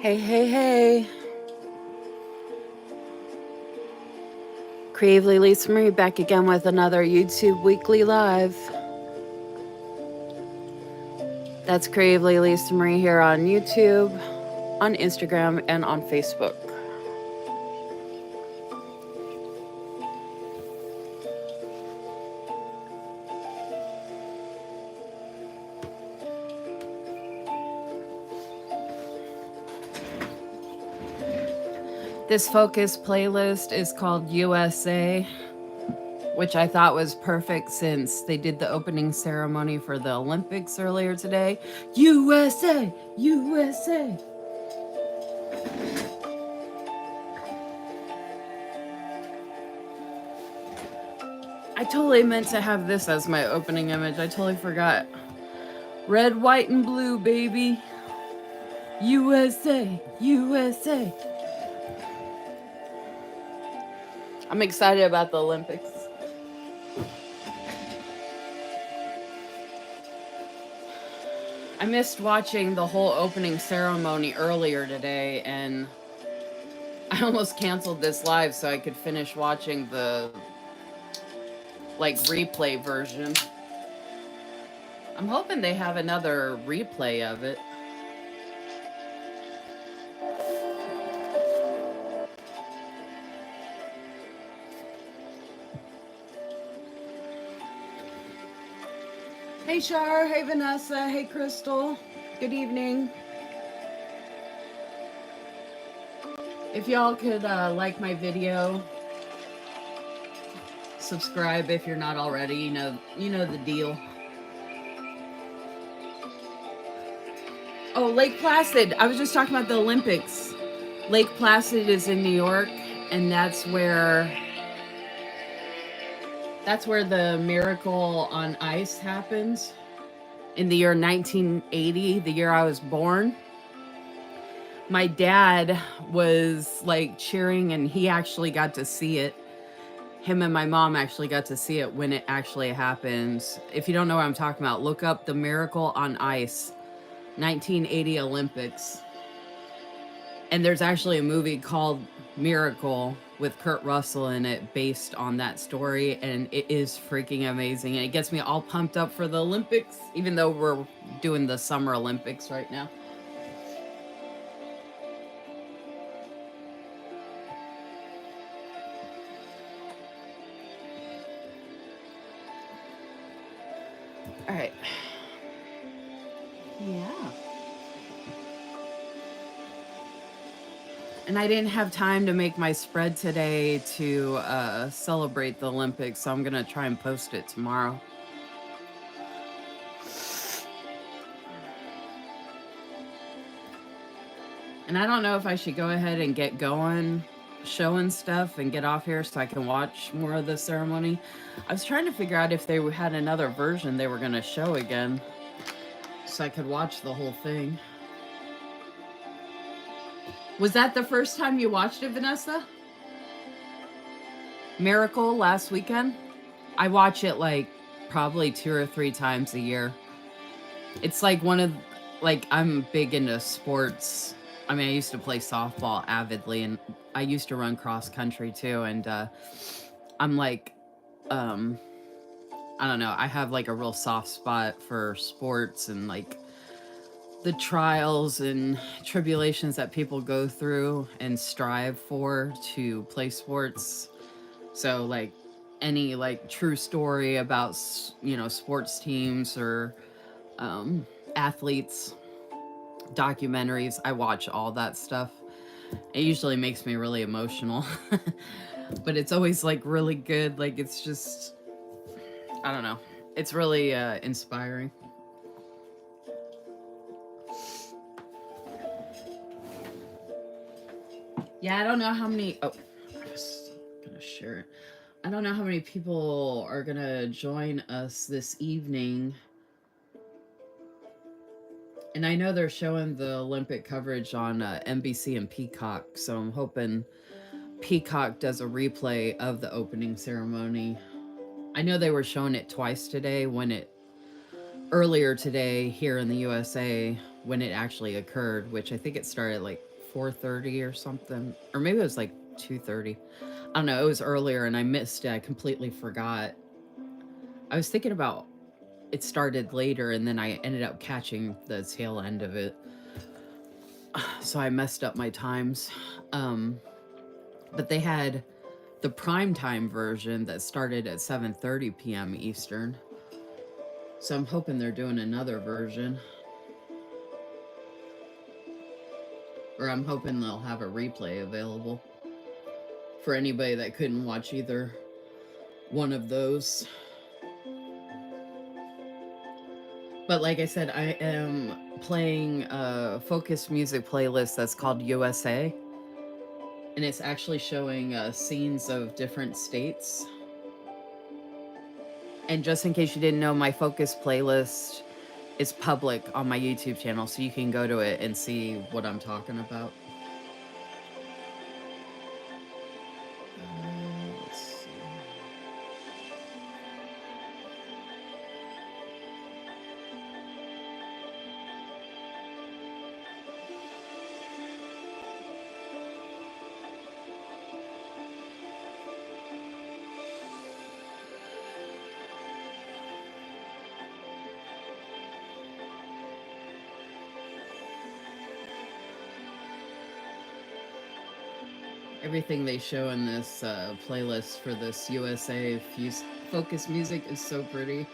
Hey, hey, hey. Creatively Lisamarie back again with another YouTube Weekly Live. That's Creatively Lisamarie here on YouTube, on Instagram, and on Facebook. This focus playlist is called USA, which I thought was perfect since they did the opening ceremony for the Olympics earlier today. USA! USA! I totally meant to have this as my opening image. I totally forgot. Red, white, and blue, baby. USA! USA! I'm excited about the Olympics. I missed watching the whole opening ceremony earlier today, and I almost canceled this live so I could finish watching the replay version. I'm hoping they have another replay of it. Hey Shar, hey Vanessa, hey Crystal. Good evening. If y'all could like my video, subscribe if you're not already, you know the deal. Oh, Lake Placid. I was just talking about the Olympics. Lake Placid is in New York, and that's where the miracle on ice happens in the year 1980, the year I was born. My dad was cheering, and he actually got to see it. Him and my mom actually got to see it when it actually happens. If you don't know what I'm talking about, look up the Miracle on Ice, 1980 Olympics. And there's actually a movie called Miracle with Kurt Russell in it based on that story, and it is freaking amazing. And it gets me all pumped up for the Olympics, even though we're doing the Summer Olympics right now. All right. Yeah. And I didn't have time to make my spread today to celebrate the Olympics, so I'm going to try and post it tomorrow. And I don't know if I should go ahead and get going showing stuff and get off here so I can watch more of the ceremony. I was trying to figure out if they had another version they were going to show again so I could watch the whole thing. Was that the first time you watched it, Vanessa? Miracle last weekend? I watch it probably 2 or 3 times a year. It's one of, I'm big into sports. I mean, I used to play softball avidly, and I used to run cross country too. And I'm I don't know, I have a real soft spot for sports and the trials and tribulations that people go through and strive for to play sports. So any true story about sports teams or athletes, documentaries, I watch all that stuff. It usually makes me really emotional. But it's always really good. It's just, I don't know, it's really inspiring. Yeah, I don't know how many, I'm just gonna share it. I don't know how many people are gonna join us this evening. And I know they're showing the Olympic coverage on NBC and Peacock, so I'm hoping Peacock does a replay of the opening ceremony. I know they were showing it twice today earlier today here in the USA, when it actually occurred, which I think it started at like 4:30 or something, or maybe it was like 2:30. I don't know. It was earlier, and I missed it. I completely forgot. I was thinking about it started later, and then I ended up catching the tail end of it, so I messed up my times. But they had the primetime version that started at 7:30 p.m. Eastern. So I'm hoping they're doing another version. Or I'm hoping they'll have a replay available for anybody that couldn't watch either one of those. But like I said, I am playing a focus music playlist that's called USA. And it's actually showing scenes of different states. And just in case you didn't know, my focus playlist is public on my YouTube channel, so you can go to it and see what I'm talking about. Let's see. Everything they show in this playlist for this USA focus music is so pretty.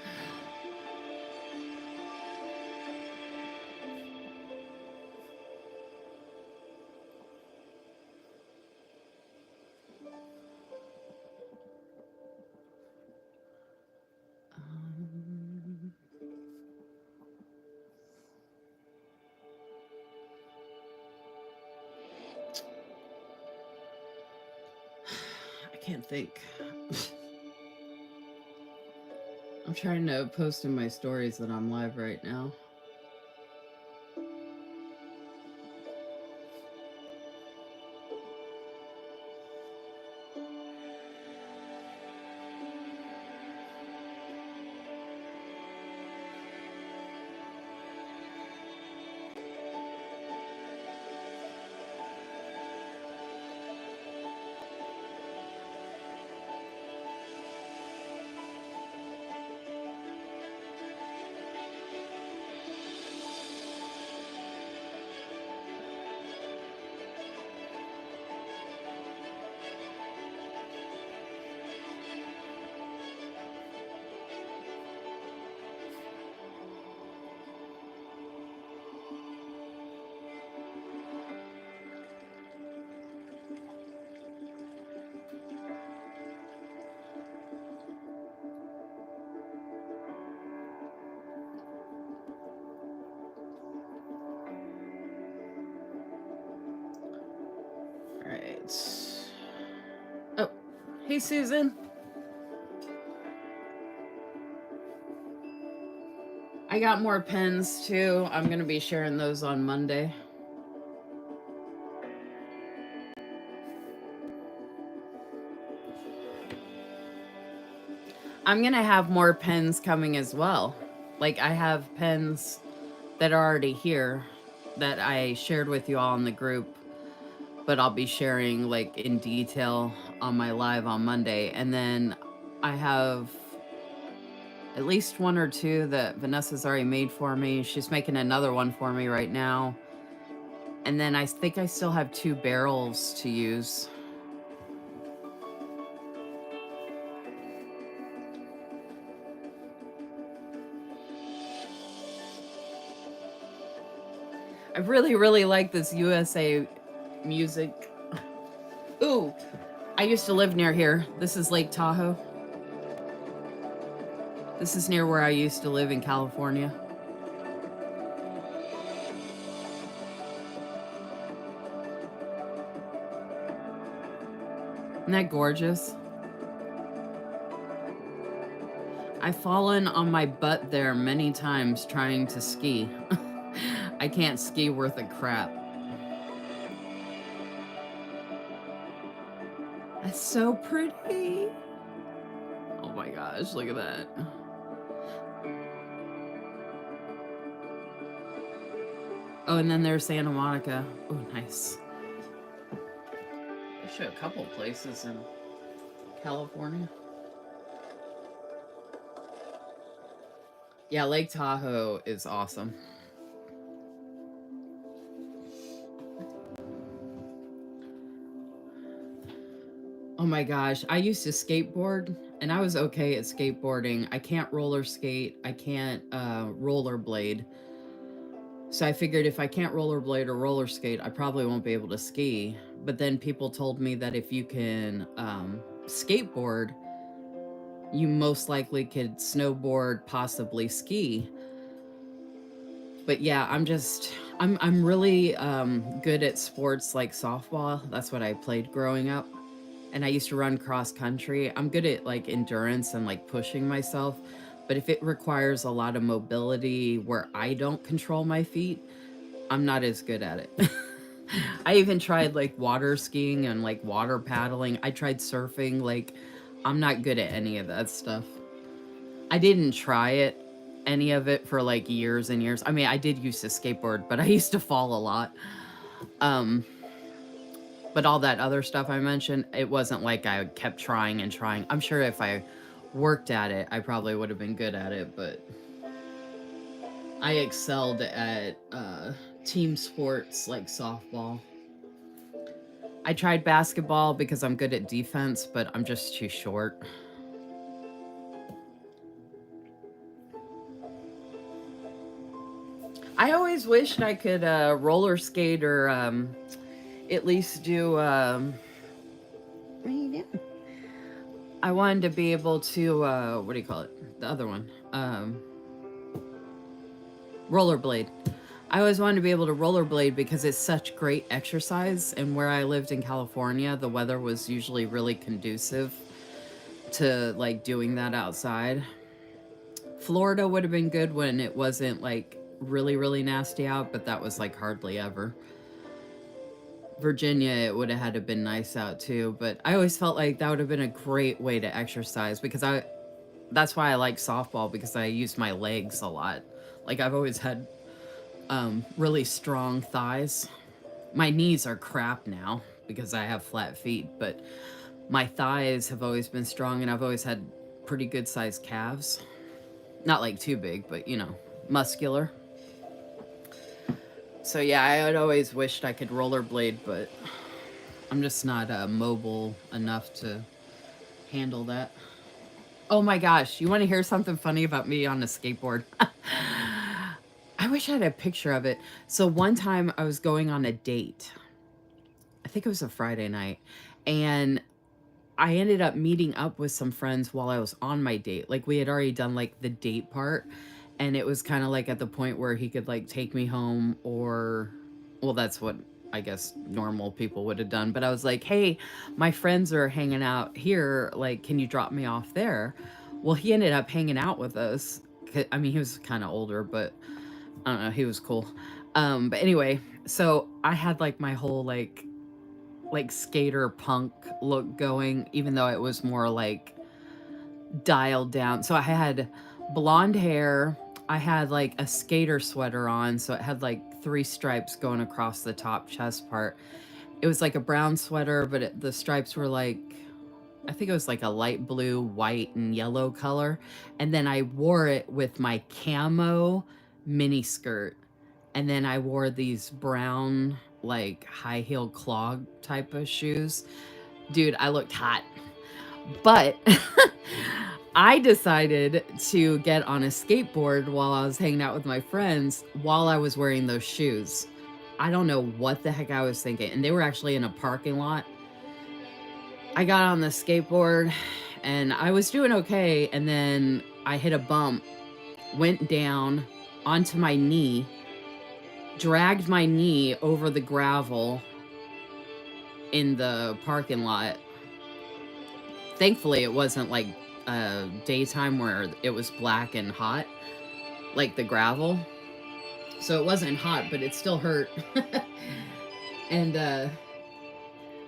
I can't think. I'm trying to post in my stories that I'm live right now. All right. Oh, hey, Susan. I got more pens too. I'm going to be sharing those on Monday. I'm going to have more pens coming as well. Like, I have pens that are already here that I shared with you all in the group, but I'll be sharing like in detail on my live on Monday. And then I have at least one or two that Vanessa's already made for me. She's making another one for me right now. And then I think I still have 2 barrels to use. I really, really like this USA music. Ooh, I used to live near here. This is Lake Tahoe. This is near where I used to live in California. Isn't that gorgeous? I've fallen on my butt there many times trying to ski. I can't ski worth a crap. That's so pretty. Oh my gosh, look at that. Oh, and then there's Santa Monica. Oh, nice. They show a couple places in California. Yeah, Lake Tahoe is awesome. Oh my gosh, I used to skateboard and I was okay at skateboarding. I can't roller skate, I can't rollerblade. So I figured if I can't rollerblade or roller skate, I probably won't be able to ski. But then people told me that if you can skateboard, you most likely could snowboard, possibly ski. But yeah, I'm really good at sports like softball. That's what I played growing up. And I used to run cross country. I'm good at like endurance and like pushing myself. But if it requires a lot of mobility where I don't control my feet, I'm not as good at it. I even tried like water skiing and like water paddling. I tried surfing. Like, I'm not good at any of that stuff. I didn't try any of it for like years and years. I mean, I did used to skateboard, but I used to fall a lot. Um, but all that other stuff I mentioned, it wasn't like I kept trying and trying. I'm sure if I worked at it, I probably would have been good at it, but I excelled at team sports like softball. I tried basketball because I'm good at defense, but I'm just too short. I always wished I could roller skate or at least do. What are you doing? I wanted to be able to. What do you call it? The other one. Rollerblade. I always wanted to be able to rollerblade because it's such great exercise. And where I lived in California, the weather was usually really conducive to like doing that outside. Florida would have been good when it wasn't like really, really nasty out, but that was like hardly ever. Virginia, it would have had to been nice out too, but I always felt like that would have been a great way to exercise because that's why I like softball because I use my legs a lot. Like I've always had really strong thighs. My knees are crap now because I have flat feet, but my thighs have always been strong and I've always had pretty good sized calves. Not like too big, but you know, muscular. So yeah, I had always wished I could rollerblade, but I'm just not mobile enough to handle that. Oh my gosh, you want to hear something funny about me on a skateboard? I wish I had a picture of it. So one time I was going on a date. I think it was a Friday night. And I ended up meeting up with some friends while I was on my date. Like we had already done like the date part. And it was kind of like at the point where he could like take me home or, well, that's what I guess normal people would have done. But I was like, hey, my friends are hanging out here. Like, can you drop me off there? Well, he ended up hanging out with us. I mean, he was kind of older, but I don't know. He was cool. But anyway, so I had like my whole like skater punk look going, even though it was more like dialed down. So I had blonde hair. I had like a skater sweater on, so it had like 3 stripes going across the top chest part. It was like a brown sweater, but the stripes were like, I think it was like a light blue, white, and yellow color. And then I wore it with my camo mini skirt. And then I wore these brown, like high heel clog type of shoes. Dude, I looked hot. But I decided to get on a skateboard while I was hanging out with my friends while I was wearing those shoes. I don't know what the heck I was thinking. And they were actually in a parking lot. I got on the skateboard and I was doing okay. And then I hit a bump, went down onto my knee, dragged my knee over the gravel in the parking lot. Thankfully, it wasn't like daytime where it was black and hot, like the gravel. So it wasn't hot, but it still hurt. And I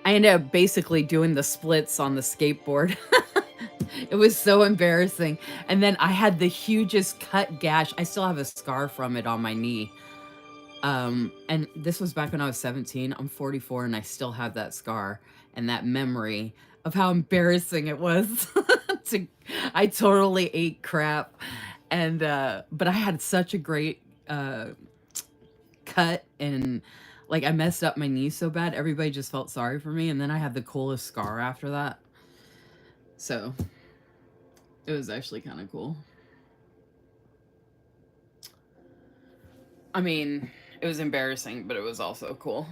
ended up basically doing the splits on the skateboard. It was so embarrassing. And then I had the hugest cut gash. I still have a scar from it on my knee. And this was back when I was 17. I'm 44 and I still have that scar and that memory of how embarrassing it was. to I totally ate crap. And but I had such a great cut, and like I messed up my knee so bad everybody just felt sorry for me, and then I had the coolest scar after that. So, it was actually kind of cool. I mean, it was embarrassing, but it was also cool.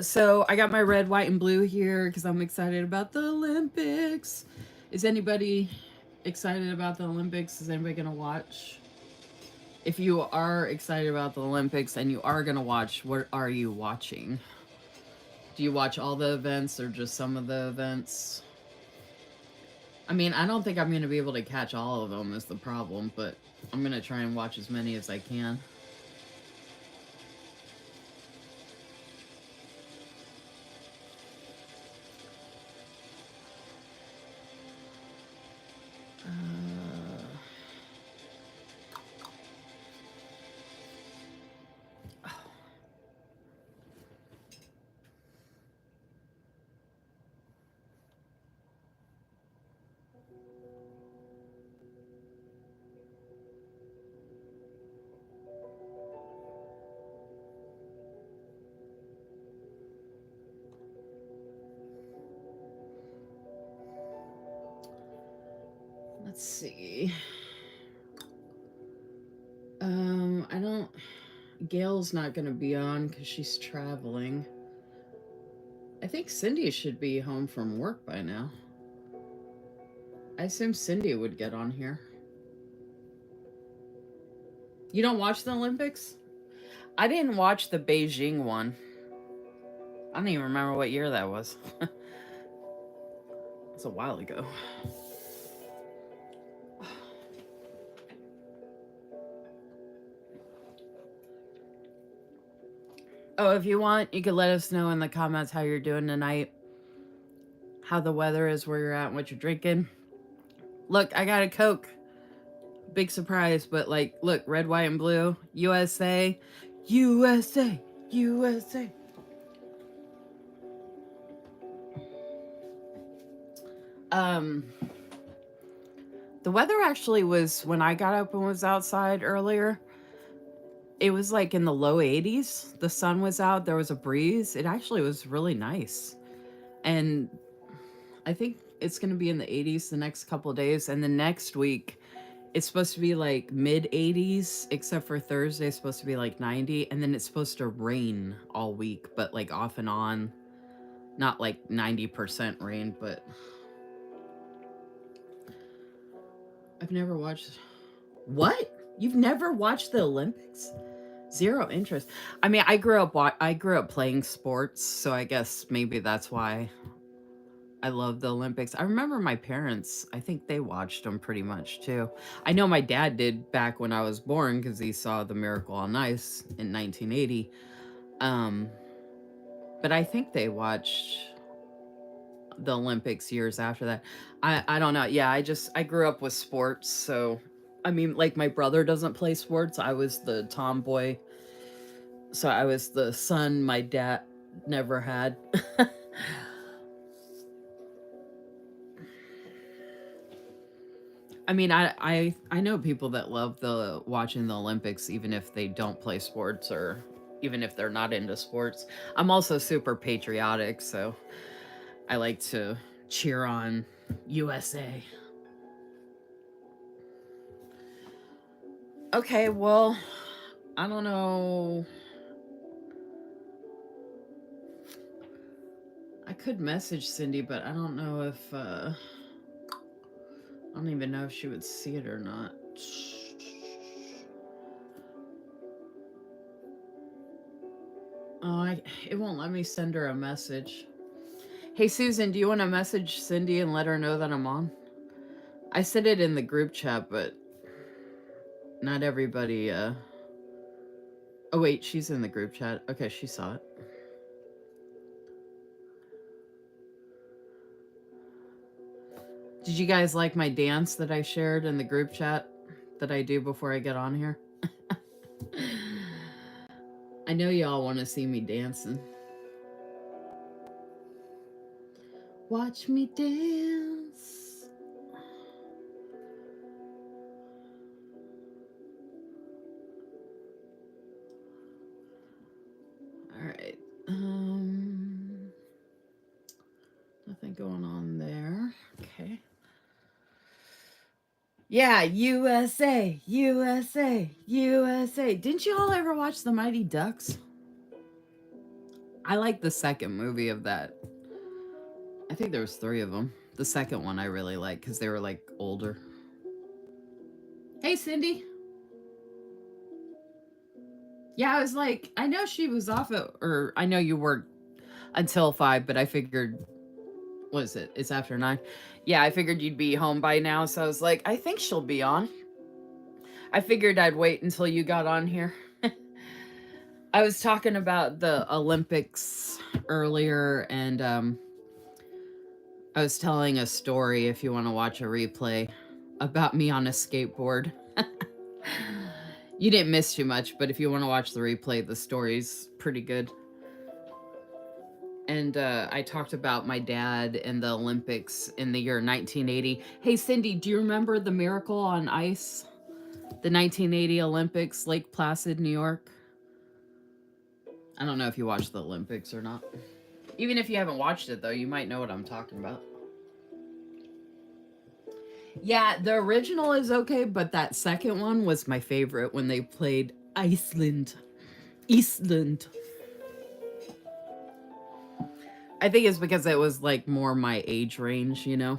So I got my red, white, and blue here because I'm excited about the Olympics. Is anybody excited about the Olympics? Is anybody gonna watch? If you are excited about the Olympics and you are gonna watch, what are you watching? Do you watch all the events or just some of the events? I mean, I don't think I'm gonna be able to catch all of them is the problem, but I'm gonna try and watch as many as I can. Let's see. I don't. Gail's not gonna be on because she's traveling. I think Cindy should be home from work by now. I assume Cindy would get on here. You don't watch the Olympics? I didn't watch the Beijing one. I don't even remember what year that was. It's a while ago. Oh, if you want, you could let us know in the comments how you're doing tonight, how the weather is, where you're at, and what you're drinking. Look, I got a Coke. Big surprise, but like, look, red, white, and blue. USA. USA. USA. Um, the weather actually was, when I got up and was outside earlier, it was like in the low 80s. The sun was out, there was a breeze. It actually was really nice. And I think it's going to be in the 80s the next couple of days. And the next week, it's supposed to be like mid 80s, except for Thursday, it's supposed to be like 90. And then it's supposed to rain all week, but like off and on. Not like 90% rain, but I've never watched. What? You've never watched the Olympics? Zero interest. I mean, I grew up playing sports, so I guess maybe that's why I love the Olympics. I remember my parents, I think they watched them pretty much too. I know my dad did back when I was born because he saw the Miracle on Ice in 1980. Um, but I think they watched the Olympics years after that. I don't know. Yeah, I grew up with sports, so I mean, like my brother doesn't play sports. I was the tomboy. So I was the son my dad never had. I mean, I know people that love the watching the Olympics even if they don't play sports or even if they're not into sports. I'm also super patriotic, so I like to cheer on USA. Okay, well, I don't know. I could message Cindy, but I don't know if I don't even know if she would see it or not. It won't let me send her a message. Hey Susan, do you want to message Cindy and let her know that I'm on? I said it in the group chat, but not everybody Oh wait, she's in the group chat. Okay, she saw it. Did you guys like my dance that I shared in the group chat that I do before I get on here? I know y'all want to see me dancing. Watch me dance. All right. Nothing going on there. Okay. Yeah, USA, USA, USA. Didn't you all ever watch The Mighty Ducks? I like the second movie of that. I think there was 3 of them. The second one I really like because they were like older. Hey, Cindy. Yeah, I was like, I know she was off at, or I know you worked until 5, but I figured, what is it? It's after 9. Yeah, I figured you'd be home by now. So I was like, I think she'll be on. I figured I'd wait until you got on here. I was talking about the Olympics earlier, and I was telling a story, if you want to watch a replay, about me on a skateboard. You didn't miss too much, but if you want to watch the replay, the story's pretty good. And I talked about my dad and the Olympics in the year 1980. Hey, Cindy, do you remember the Miracle on Ice? The 1980 Olympics, Lake Placid, New York? I don't know if you watched the Olympics or not. Even if you haven't watched it, though, you might know what I'm talking about. Yeah, the original is okay, but that second one was my favorite when they played Iceland. I think it's because it was like more my age range, you know?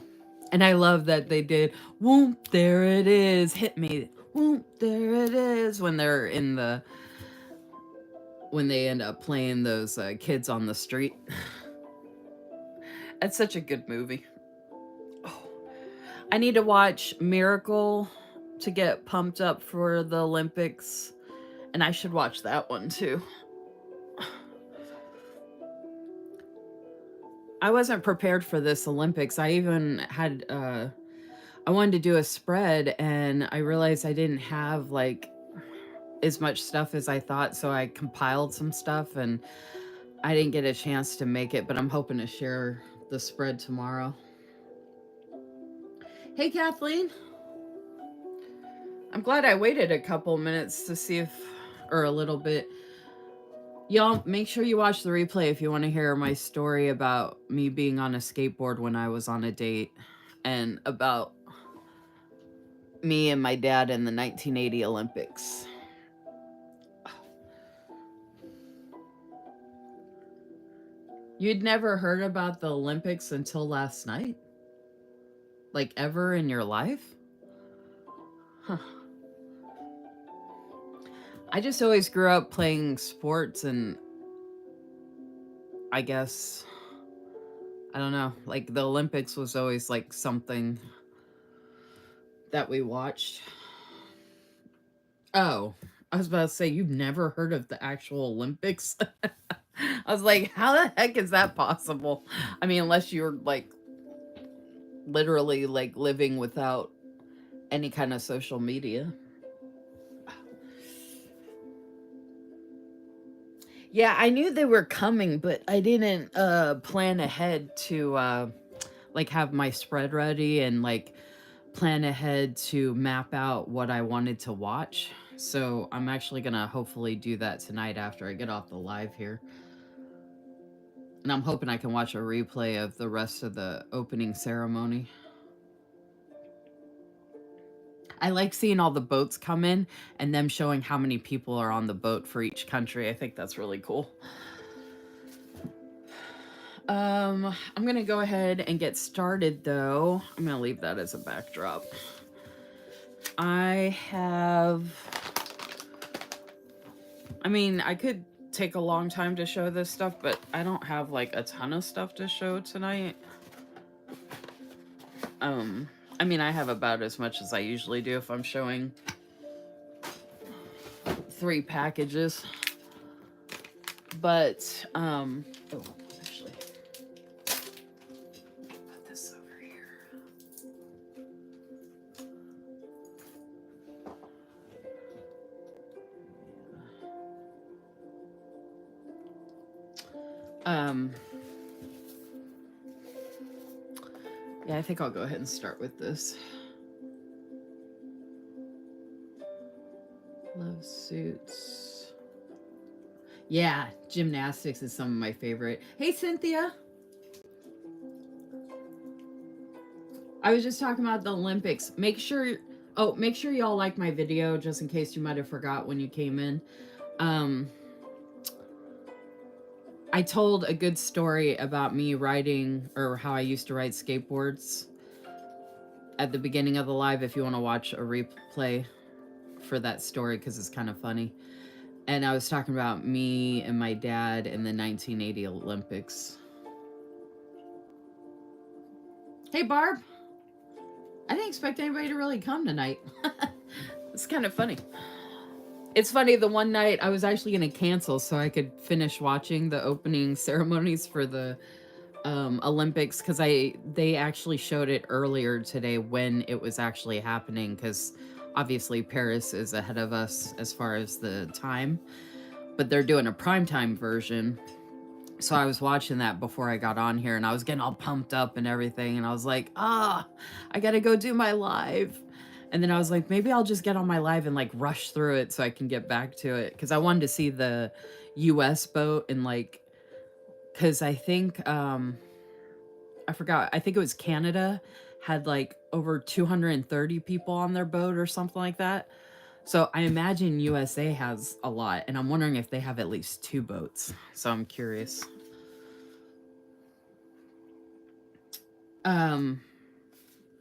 And I love that they did, whoop, there it is, hit me, whoop, there it is, when they're in the, when they end up playing those kids on the street. That's such a good movie. Oh, I need to watch Miracle to get pumped up for the Olympics, and I should watch that one too. I wasn't prepared for this Olympics. I even had I wanted to do a spread, and I realized I didn't have like as much stuff as I thought, so I compiled some stuff and I didn't get a chance to make it, but I'm hoping to share the spread tomorrow. Hey, Kathleen. I'm glad I waited a couple minutes to see if, or a little bit. Y'all, make sure you watch the replay if you want to hear my story about me being on a skateboard when I was on a date, and about me and my dad in the 1980 Olympics. You'd never heard about the Olympics until last night? Like ever in your life? Huh. I just always grew up playing sports, and I guess, I don't know, like the Olympics was always like something that we watched. Oh, I was about to say, you've never heard of the actual Olympics? I was like, how the heck is that possible? I mean, unless you're like literally like living without any kind of social media. Yeah, I knew they were coming, but I didn't plan ahead to like have my spread ready and like plan ahead to map out what I wanted to watch. So I'm actually gonna hopefully do that tonight after I get off the live here. And I'm hoping I can watch a replay of the rest of the opening ceremony. I like seeing all the boats come in and them showing how many people are on the boat for each country. I think that's really cool. I'm gonna go ahead and get started though. I'm gonna leave that as a backdrop. I mean, I could take a long time to show this stuff, but I don't have like a ton of stuff to show tonight. I mean, I have about as much as I usually do if I'm showing 3 packages. But, oh, actually, put this over here. Um, yeah, I think I'll go ahead and start with this. Love suits. Yeah, gymnastics is some of my favorite. Hey, Cynthia. I was just talking about the Olympics. Make sure y'all like my video just in case you might have forgot when you came in. Um, I told a good story about me riding or how I used to ride skateboards at the beginning of the live if you want to watch a replay for that story because it's kind of funny. And I was talking about me and my dad in the 1980 Olympics. Hey, Barb. I didn't expect anybody to really come tonight. It's kind of funny. It's funny, the one night I was actually going to cancel so I could finish watching the opening ceremonies for the Olympics because they actually showed it earlier today when it was actually happening because obviously Paris is ahead of us as far as the time, but they're doing a primetime version. So I was watching that before I got on here and I was getting all pumped up and everything. And I was like, I got to go do my live. And then I was like, maybe I'll just get on my live and like rush through it so I can get back to it. Cause I wanted to see the US boat and like, cause I think, I forgot, I think it was Canada had like over 230 people on their boat or something like that. So I imagine USA has a lot. And I'm wondering if they have at least 2 boats. So I'm curious. Um,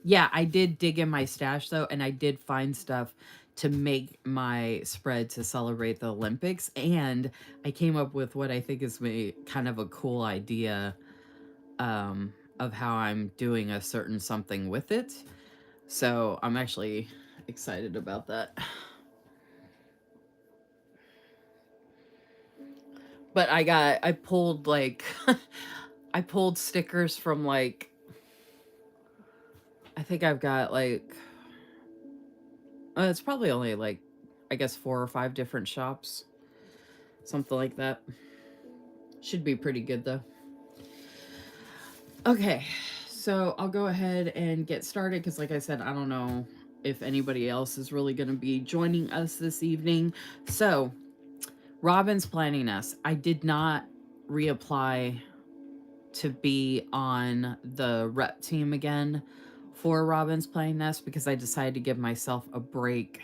yeah, I did dig in my stash though, and I did find stuff to make my spread to celebrate the Olympics. And I came up with what I think is kind of a cool idea of how I'm doing a certain something with it. So I'm actually excited about that. But I pulled like, I pulled stickers from like, I think I've got like, it's probably only like, I guess 4 or 5 different shops. Something like that. Should be pretty good though. Okay, so I'll go ahead and get started because, like I said, I don't know if anybody else is really going to be joining us this evening. So, Robin's planning us. I did not reapply to be on the rep team again for Robin's Playing Nest because I decided to give myself a break,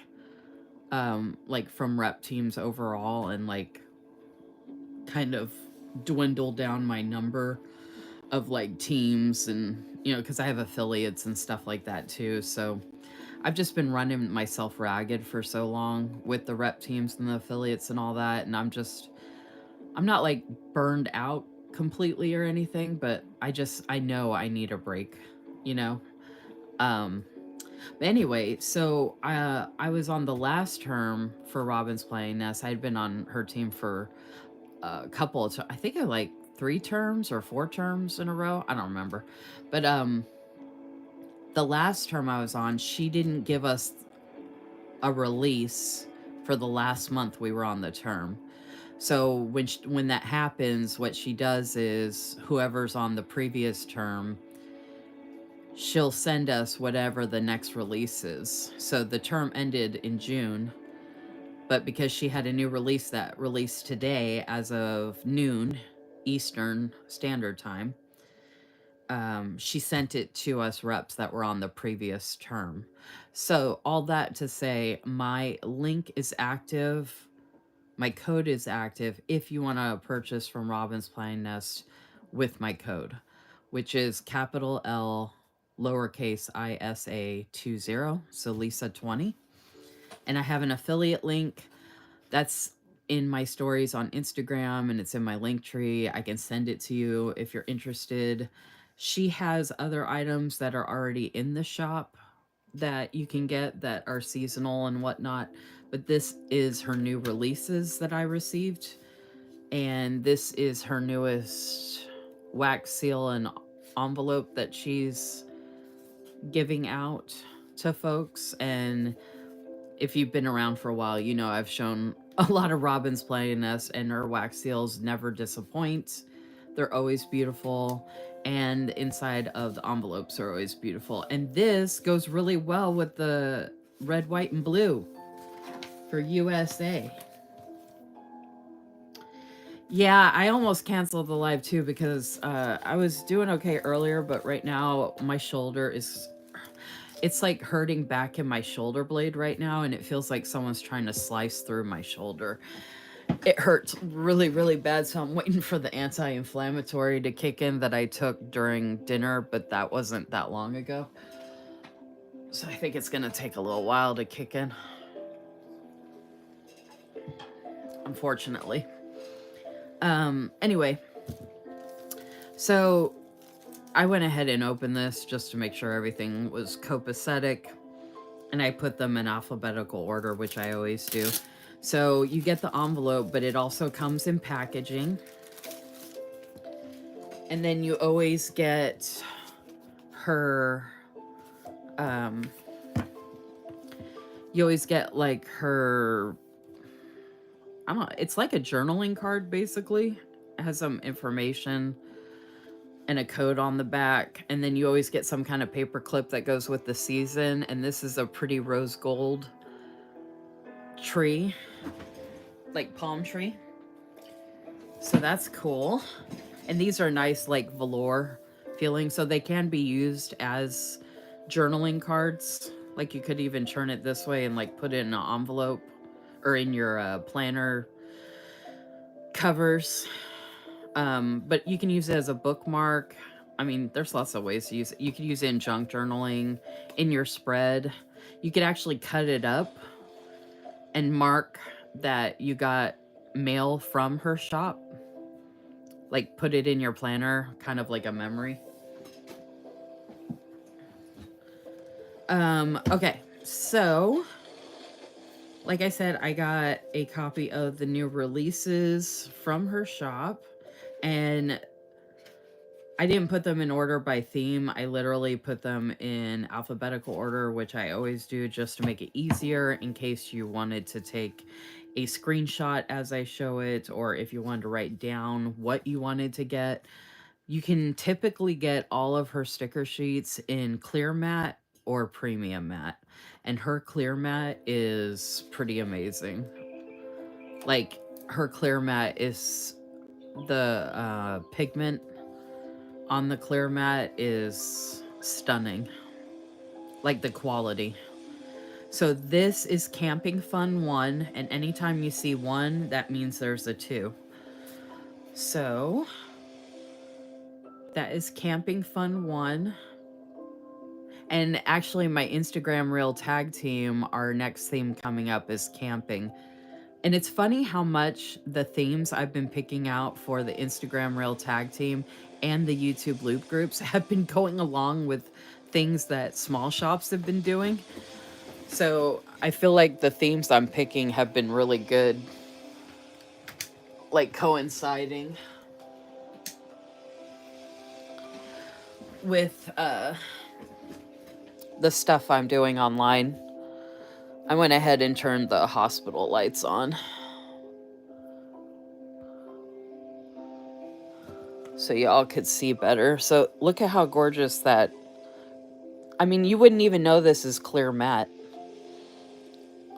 like from rep teams overall, and like kind of dwindle down my number of like teams, and because I have affiliates and stuff like that too. So I've just been running myself ragged for so long with the rep teams and the affiliates and all that, and I'm not like burned out completely or anything, but I know I need a break, you know. Um but anyway, so I was on the last term for Robin's Playing Nest. I'd been on her team for a couple of I think like 3 terms or 4 terms in a row. I don't remember. But the last term I was on, she didn't give us a release for the last month we were on the term. So when that happens, what she does is whoever's on the previous term, she'll send us whatever the next release is. So the term ended in June, but because she had a new release that released today as of noon Eastern Standard Time, she sent it to us reps that were on the previous term. So all that to say, my link is active. My code is active if you want to purchase from Robin's Playing Nest with my code, which is capital L lowercase ISA 20, so Lisa 20. And I have an affiliate link that's in my stories on Instagram and it's in my link tree. I can send it to you if you're interested. She has other items that are already in the shop that you can get that are seasonal and whatnot, but this is her new releases that I received, and this is her newest wax seal and envelope that she's giving out to folks. And if you've been around for a while, I've shown a lot of Robin's Playing Nest, and her wax seals never disappoint. They're always beautiful. And inside of the envelopes are always beautiful. And this goes really well with the red, white, and blue for USA. Yeah, I almost canceled the live too because I was doing okay earlier, but right now my shoulder is, it's like hurting back in my shoulder blade right now, and it feels like someone's trying to slice through my shoulder. It hurts really, really bad, so I'm waiting for the anti-inflammatory to kick in that I took during dinner, but that wasn't that long ago. So I think it's going to take a little while to kick in, unfortunately. Anyway, so I went ahead and opened this just to make sure everything was copacetic, and I put them in alphabetical order, which I always do. So you get the envelope, but it also comes in packaging. And then you always get her, you always get like her, I don't know, it's like a journaling card basically. It has some information and a code on the back. And then you always get some kind of paper clip that goes with the season. And this is a pretty rose gold tree, like palm tree. So that's cool. And these are nice, like velour feeling. So they can be used as journaling cards. Like you could even turn it this way and like put it in an envelope or in your planner covers. But you can use it as a bookmark. I mean, there's lots of ways to use it. You could use it in junk journaling, in your spread. You could actually cut it up and mark that you got mail from her shop. Like put it in your planner, kind of like a memory. Okay, so like I said, I got a copy of the new releases from her shop, and I didn't put them in order by theme. I literally put them in alphabetical order, which I always do just to make it easier in case you wanted to take a screenshot as I show it, or if you wanted to write down what you wanted to get. You can typically get all of her sticker sheets in clear matte or premium matte. And her clear matte is pretty amazing. Like, her clear matte is the pigment on the clear matte is stunning. Like the quality. So this is Camping Fun 1, and anytime you see 1, that means there's a 2. So that is Camping Fun 1. And actually, my Instagram Reel tag team, our next theme coming up is camping. And it's funny how much the themes I've been picking out for the Instagram Reel tag team and the YouTube loop groups have been going along with things that small shops have been doing. So I feel like the themes I'm picking have been really good, like coinciding with the stuff I'm doing online. I went ahead and turned the hospital lights on, so y'all could see better. So look at how gorgeous that, I mean, you wouldn't even know this is clear matte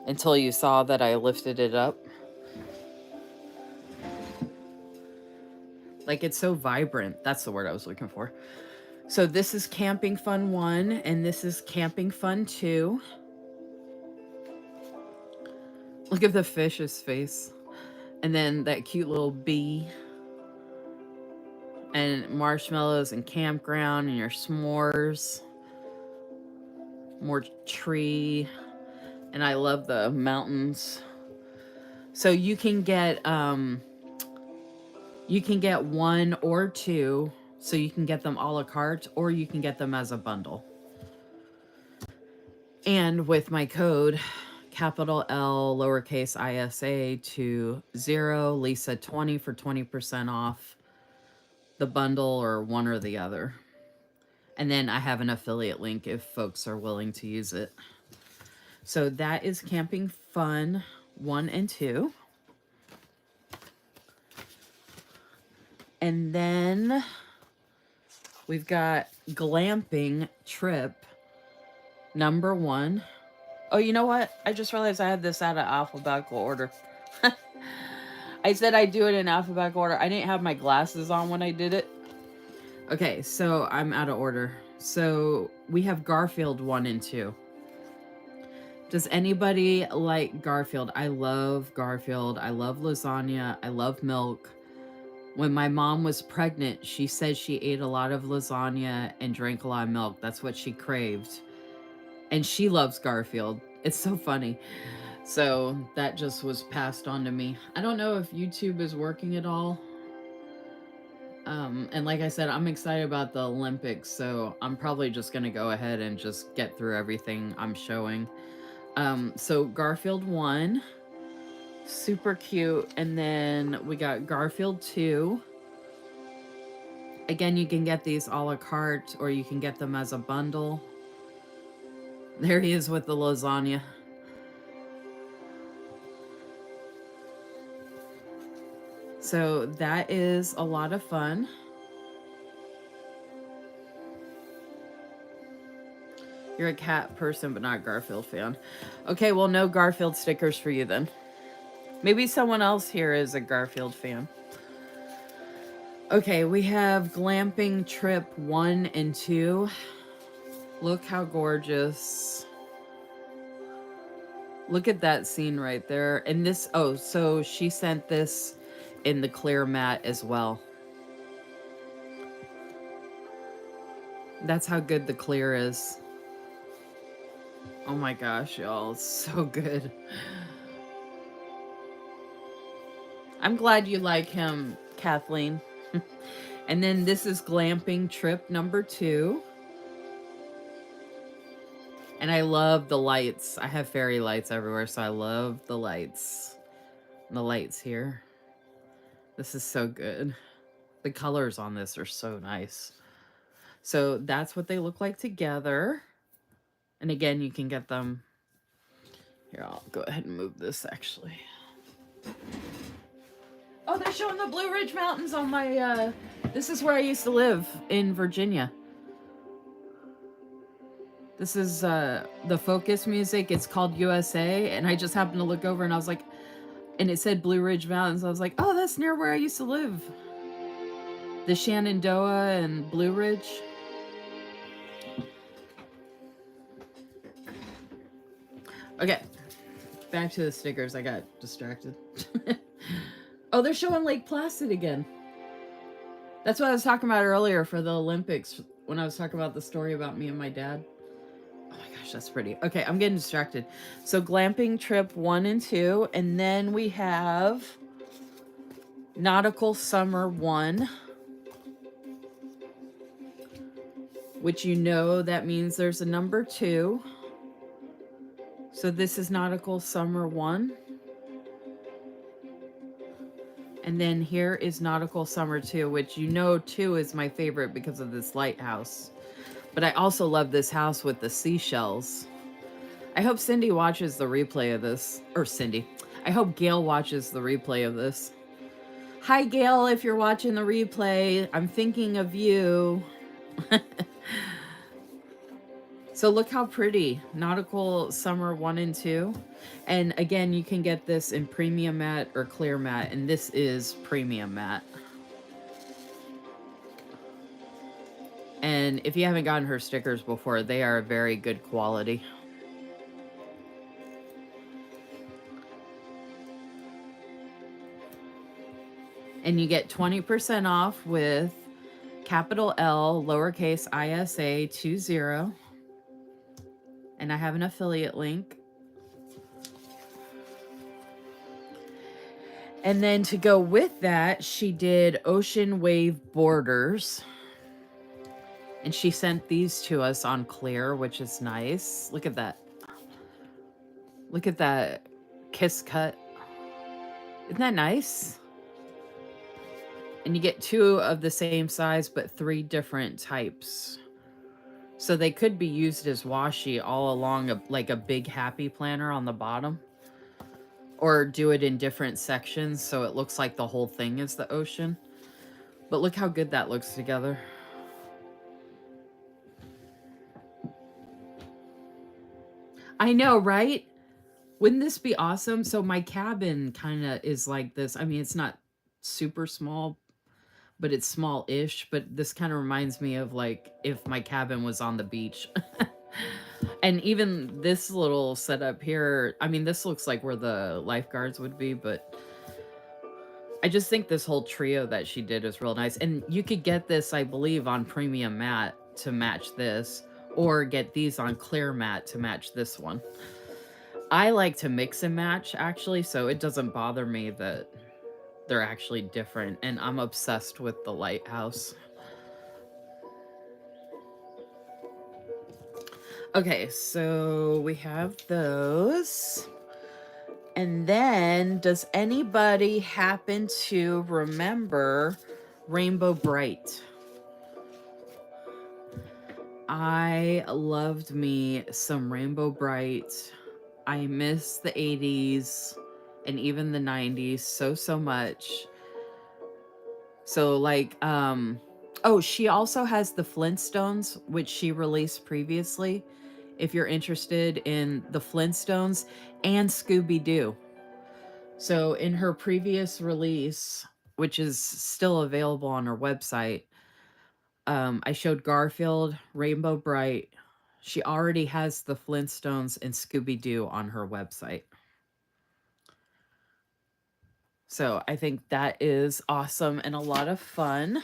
until you saw that I lifted it up. Like, it's so vibrant. That's the word I was looking for. So this is Camping Fun 1, and this is Camping Fun 2. Look at the fish's face. And then that cute little bee. And marshmallows and campground and your s'mores. More tree. And I love the mountains. So you can get 1 or 2. So you can get them a la carte, or you can get them as a bundle. And with my code, capital L, lowercase ISA 20, Lisa 20 for 20% off the bundle, or one or the other. And then I have an affiliate link if folks are willing to use it. So that is Camping Fun 1 and 2. And then we've got glamping trip number 1. Oh, you know what? I just realized I had this out of alphabetical order. I said I'd do it in alphabetical order. I didn't have my glasses on when I did it. Okay, so I'm out of order. So we have Garfield 1 and 2. Does anybody like Garfield? I love Garfield. I love lasagna. I love milk. When my mom was pregnant, she said she ate a lot of lasagna and drank a lot of milk. That's what she craved. And she loves Garfield. It's so funny. So that just was passed on to me. I don't know if YouTube is working at all. And like I said, I'm excited about the Olympics, so I'm probably just going to go ahead and just get through everything I'm showing. So Garfield 1, super cute. And then we got Garfield 2. Again, you can get these a la carte or you can get them as a bundle. There he is with the lasagna. So that is a lot of fun. You're a cat person, but not a Garfield fan. Okay, well, no Garfield stickers for you then. Maybe someone else here is a Garfield fan. Okay, we have Glamping Trip 1 and 2. Look how gorgeous. Look at that scene right there. And this, oh, so she sent this in the clear matte as well. That's how good the clear is. Oh my gosh, y'all, it's so good. I'm glad you like him, Kathleen. And then this is Glamping Trip number 2. And I love the lights. I have fairy lights everywhere, so I love the lights. The lights here. This is so good. The colors on this are so nice. So that's what they look like together. And again, you can get them. Here, I'll go ahead and move this actually. Oh, they're showing the Blue Ridge Mountains on my, this is where I used to live in Virginia. This is the Focus music. It's called USA. And I just happened to look over and I was like, and it said Blue Ridge Mountains. I was like, oh, that's near where I used to live. The Shenandoah and Blue Ridge. Okay, back to the stickers. I got distracted. Oh, they're showing Lake Placid again. That's what I was talking about earlier for the Olympics when I was talking about the story about me and my dad. Oh my gosh, that's pretty. Okay, I'm getting distracted. So Glamping Trip 1 and 2, and then we have Nautical Summer 1, which you know that means there's a number 2. So this is Nautical Summer 1. And then here is Nautical Summer 2, which you know 2 is my favorite because of this lighthouse. But I also love this house with the seashells. I hope Cindy watches the replay of this. Or Cindy. I hope Gail watches the replay of this. Hi, Gail, if you're watching the replay. I'm thinking of you. So look how pretty. Nautical Summer 1 and 2. And again, you can get this in premium matte or clear matte. And this is premium matte. And if you haven't gotten her stickers before, they are very good quality. And you get 20% off with capital L, lowercase ISA 20. And I have an affiliate link. And then to go with that, she did Ocean Wave Borders. And she sent these to us on clear, which is nice. Look at that. Look at that kiss cut. Isn't that nice? And you get 2 of the same size, but 3 different types. So they could be used as washi all along like a big happy planner on the bottom. Or do it in different sections so it looks like the whole thing is the ocean. But look how good that looks together. I know, right? Wouldn't this be awesome? So my cabin kind of is like this. I mean, it's not super small, but it's small-ish. But this kind of reminds me of like if my cabin was on the beach. And even this little setup here, I mean, this looks like where the lifeguards would be, but I just think this whole trio that she did is real nice. And you could get this, I believe, on premium matte to match this, or get these on clear matte to match this one. I like to mix and match, actually, so it doesn't bother me that they're actually different. And I'm obsessed with the lighthouse. Okay, so we have those. And then, does anybody happen to remember Rainbow Bright? I loved me some Rainbow Bright. I miss the 80s and even the 90s so much. So like oh, she also has the Flintstones, which she released previously. If you're interested in the Flintstones and Scooby-Doo. So in her previous release, which is still available on her website, I showed Garfield, Rainbow Bright. She already has the Flintstones and Scooby-Doo on her website. So I think that is awesome and a lot of fun.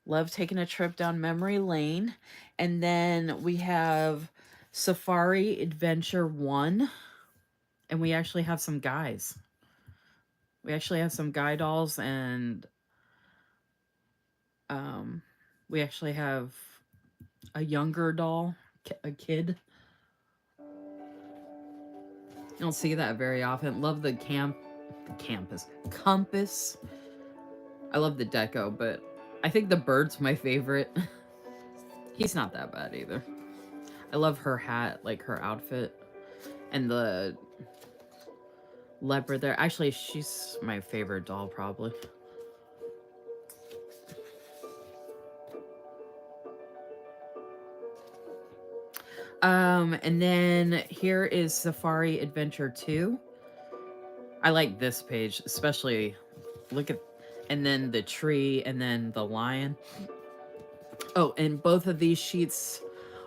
Love taking a trip down memory lane. And then we have Safari Adventure 1. And we actually have some guys. We actually have some guy dolls, and we actually have a younger doll, a kid. You don't see that very often. Love the compass. I love the deco, but I think the bird's my favorite. He's not that bad either. I love her hat, like her outfit, and the leopard there. Actually, she's my favorite doll, probably. And then here is Safari Adventure 2. I like this page, especially look at, and then the tree, and then the lion. Oh, and both of these sheets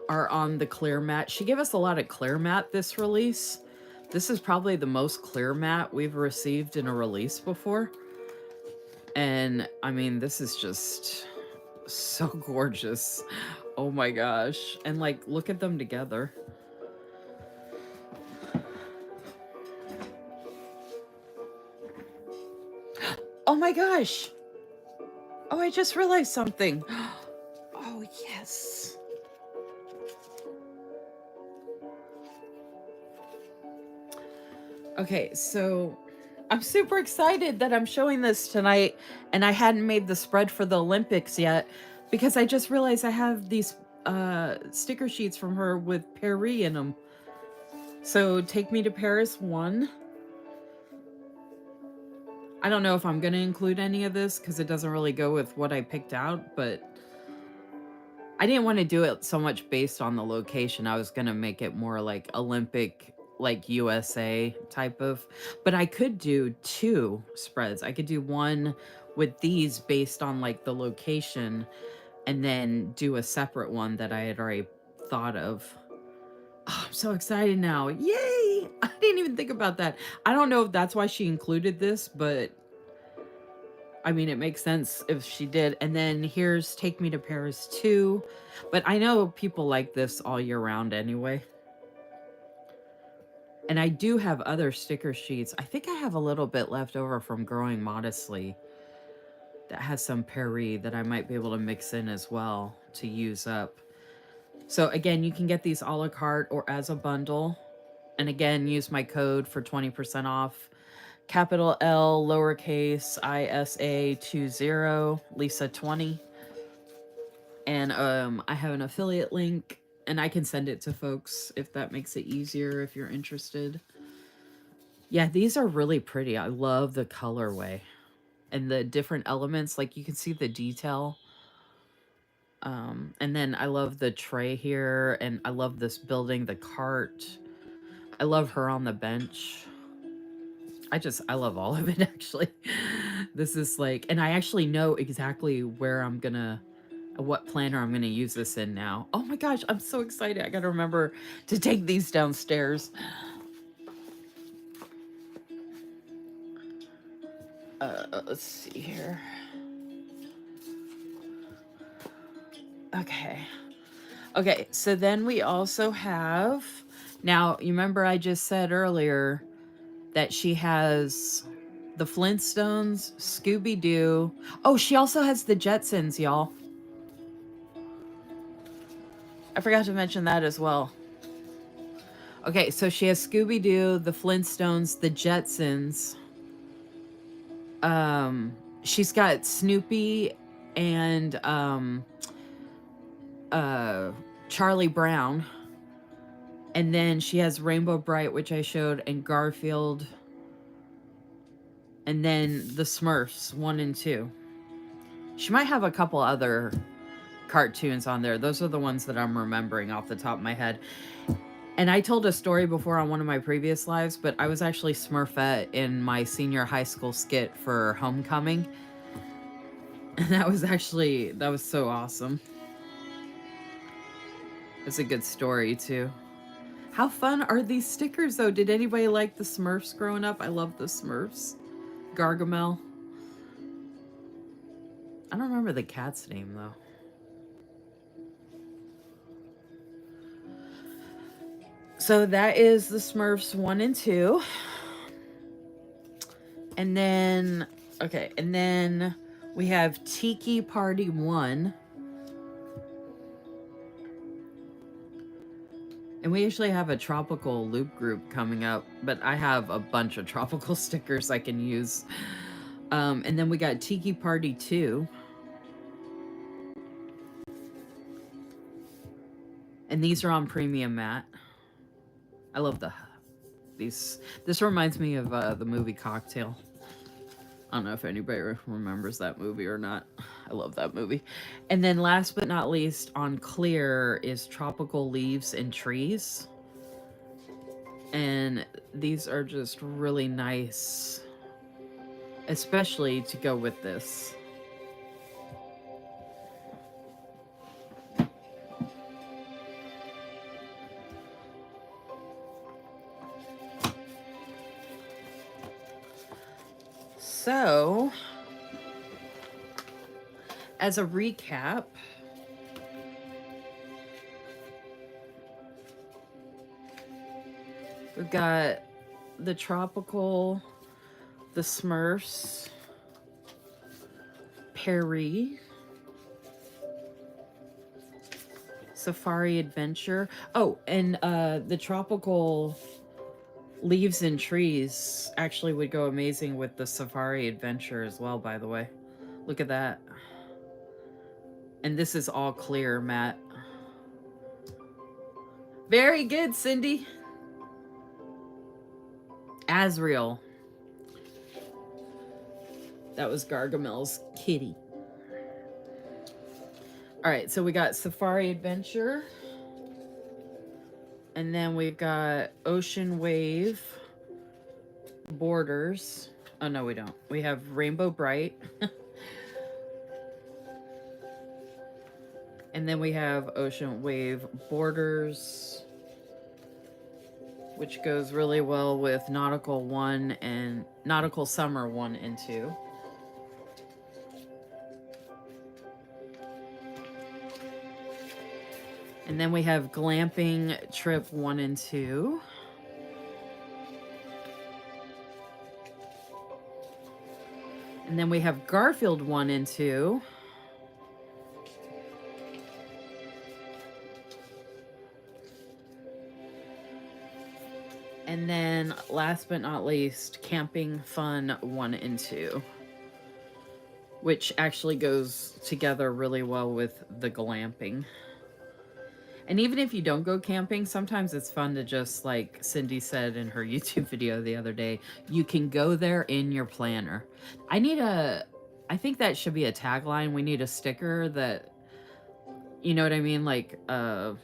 are on the clear matte. She gave us a lot of clear matte this release. This is probably the most clear matte we've received in a release before. And I mean, this is just so gorgeous. Oh my gosh. And like, look at them together. Oh my gosh. Oh, I just realized something. Oh, yes. Okay, so I'm super excited that I'm showing this tonight, and I hadn't made the spread for the Olympics yet because I just realized I have these sticker sheets from her with Paris in them. So Take Me to Paris 1. I don't know if I'm going to include any of this because it doesn't really go with what I picked out, but I didn't want to do it so much based on the location. I was going to make it more like Olympic, like USA type of, but I could do 2 spreads. I could do one with these based on like the location, and then do a separate one that I had already thought of. Oh, I'm so excited now. Yay! I didn't even think about that. I don't know if that's why she included this, but I mean, it makes sense if she did. And then here's Take Me to Paris 2. But I know people like this all year round anyway. And I do have other sticker sheets. I think I have a little bit left over from Growing Modestly that has some Paris that I might be able to mix in as well to use up. So again, you can get these a la carte or as a bundle. And again, use my code for 20% off. Capital L, lowercase ISA20, Lisa20. And I have an affiliate link, and I can send it to folks if that makes it easier if you're interested. Yeah, these are really pretty. I love the colorway. and the different elements. Like you can see the detail. And then I love the tray here, and I love this building, the cart. I love her on the bench. I love all of it, actually. This is like, and I actually know exactly where I'm gonna, what planner I'm gonna use this in now. Oh my gosh, I'm so excited. I gotta remember to take these downstairs. Let's see here. Okay, so then we also have, now you remember I just said earlier that she has the Flintstones, Scooby-Doo. Oh, she also has the Jetsons, y'all. I forgot to mention that as well. Okay, so she has Scooby-Doo, the Flintstones, the Jetsons. She's got Snoopy and Charlie Brown. And then she has Rainbow Bright, which I showed, and Garfield. And then the Smurfs 1 and 2. She might have a couple other cartoons on there. Those are the ones that I'm remembering off the top of my head. And I told a story before on one of my previous lives, but I was actually Smurfette in my senior high school skit for homecoming. And that was so awesome. It's a good story too. How fun are these stickers though? Did anybody like the Smurfs growing up? I love the Smurfs. Gargamel. I don't remember the cat's name though. So that is the Smurfs 1 and 2. And then, okay, and then we have Tiki Party 1. And we actually have a tropical loop group coming up, but I have a bunch of tropical stickers I can use. And then we got Tiki Party 2. And these are on premium matte. I love these. This reminds me of the movie Cocktail. I don't know if anybody remembers that movie or not. I love that movie. And then last but not least, on clear is Tropical Leaves and Trees. And these are just really nice, especially to go with this. So, as a recap, we've got the Tropical, the Smurfs, Perry, Safari Adventure. Oh, and the Tropical Leaves and Trees actually would go amazing with the Safari Adventure as well, by the way. Look at that. And this is all clear matte. Very good, Cindy. Asriel. That was Gargamel's kitty. All right, so we got Safari Adventure. And then we've got Ocean Wave, Borders. Oh, no, we don't. We have Rainbow Bright. And then we have Ocean Wave Borders, which goes really well with Nautical 1 and Nautical Summer 1 and 2. And then we have Glamping Trip 1 and 2. And then we have Garfield 1 and 2. And then last but not least, Camping Fun 1 and 2. Which actually goes together really well with the glamping. And even if you don't go camping, sometimes it's fun to just, like Cindy said in her YouTube video the other day, you can go there in your planner. I think that should be a tagline. We need a sticker that, you know what I mean? Like a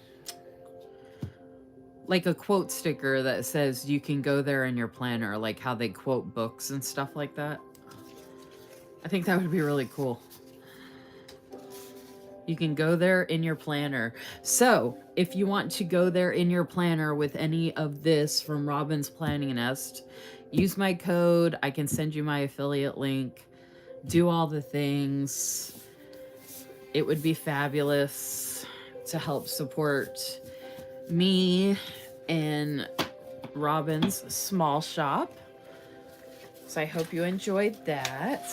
quote sticker that says you can go there in your planner, like how they quote books and stuff like that. I think that would be really cool. You can go there in your planner. So if you want to go there in your planner with any of this from Robin's Planning Nest, use my code. I can send you my affiliate link. Do all the things. It would be fabulous to help support me and Robin's small shop. So I hope you enjoyed that.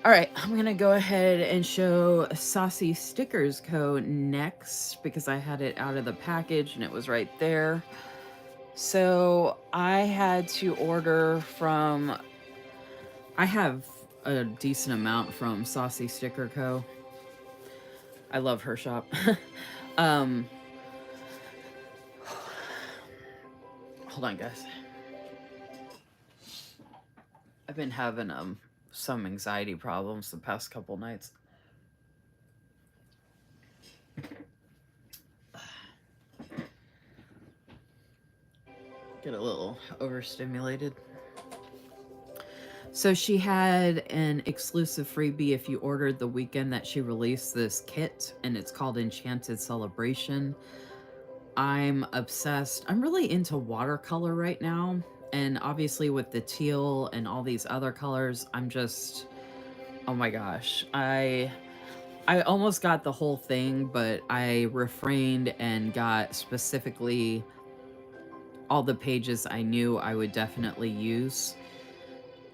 All right, I'm gonna go ahead and show Saucy Stickers Co. next because I had it out of the package and it was right there. So I had to order from, I have a decent amount from Saucy Sticker Co. I love her shop. Hold on, guys. I've been having some anxiety problems the past couple nights. Get a little overstimulated. So she had an exclusive freebie if you ordered the weekend that she released this kit, and it's called Enchanted Celebration. I'm obsessed. I'm really into watercolor right now, and obviously with the teal and all these other colors, I'm just, oh my gosh. I almost got the whole thing, but I refrained and got specifically all the pages I knew I would definitely use.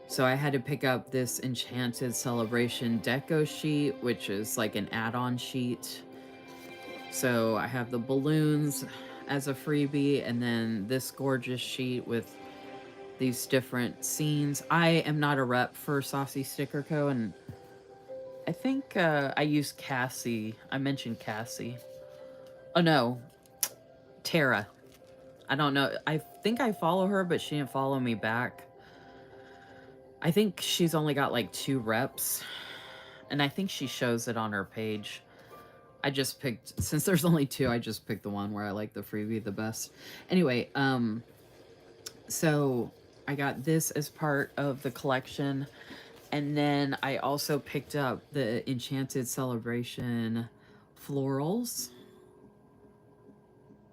So I had to pick up this Enchanted Celebration deco sheet, which is like an add-on sheet. So I have the balloons as a freebie, and then this gorgeous sheet with these different scenes. I am not a rep for Saucy Sticker Co. And I think I used Cassie. I mentioned Cassie. Oh no, Tara. I don't know. I think I follow her, but she didn't follow me back. I think she's only got like 2 reps, and I think she shows it on her page. I just picked, since there's only 2, I just picked the one where I like the freebie the best. Anyway, so I got this as part of the collection, and then I also picked up the Enchanted Celebration florals.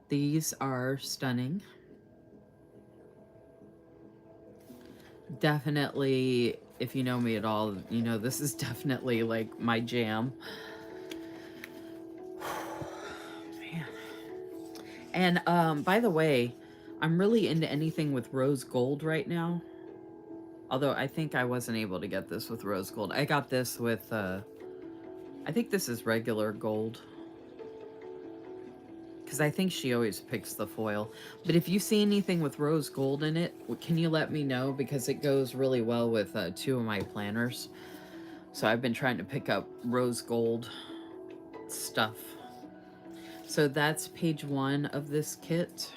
These are stunning. Definitely, if you know me at all, you know this is definitely like my jam. Man. And by the way, I'm really into anything with rose gold right now. Although I think I wasn't able to get this with rose gold. I got this with I think this is regular gold, because I think she always picks the foil. But if you see anything with rose gold in it, can you let me know? Because it goes really well with 2 of my planners. So I've been trying to pick up rose gold stuff. So that's page 1 of this kit.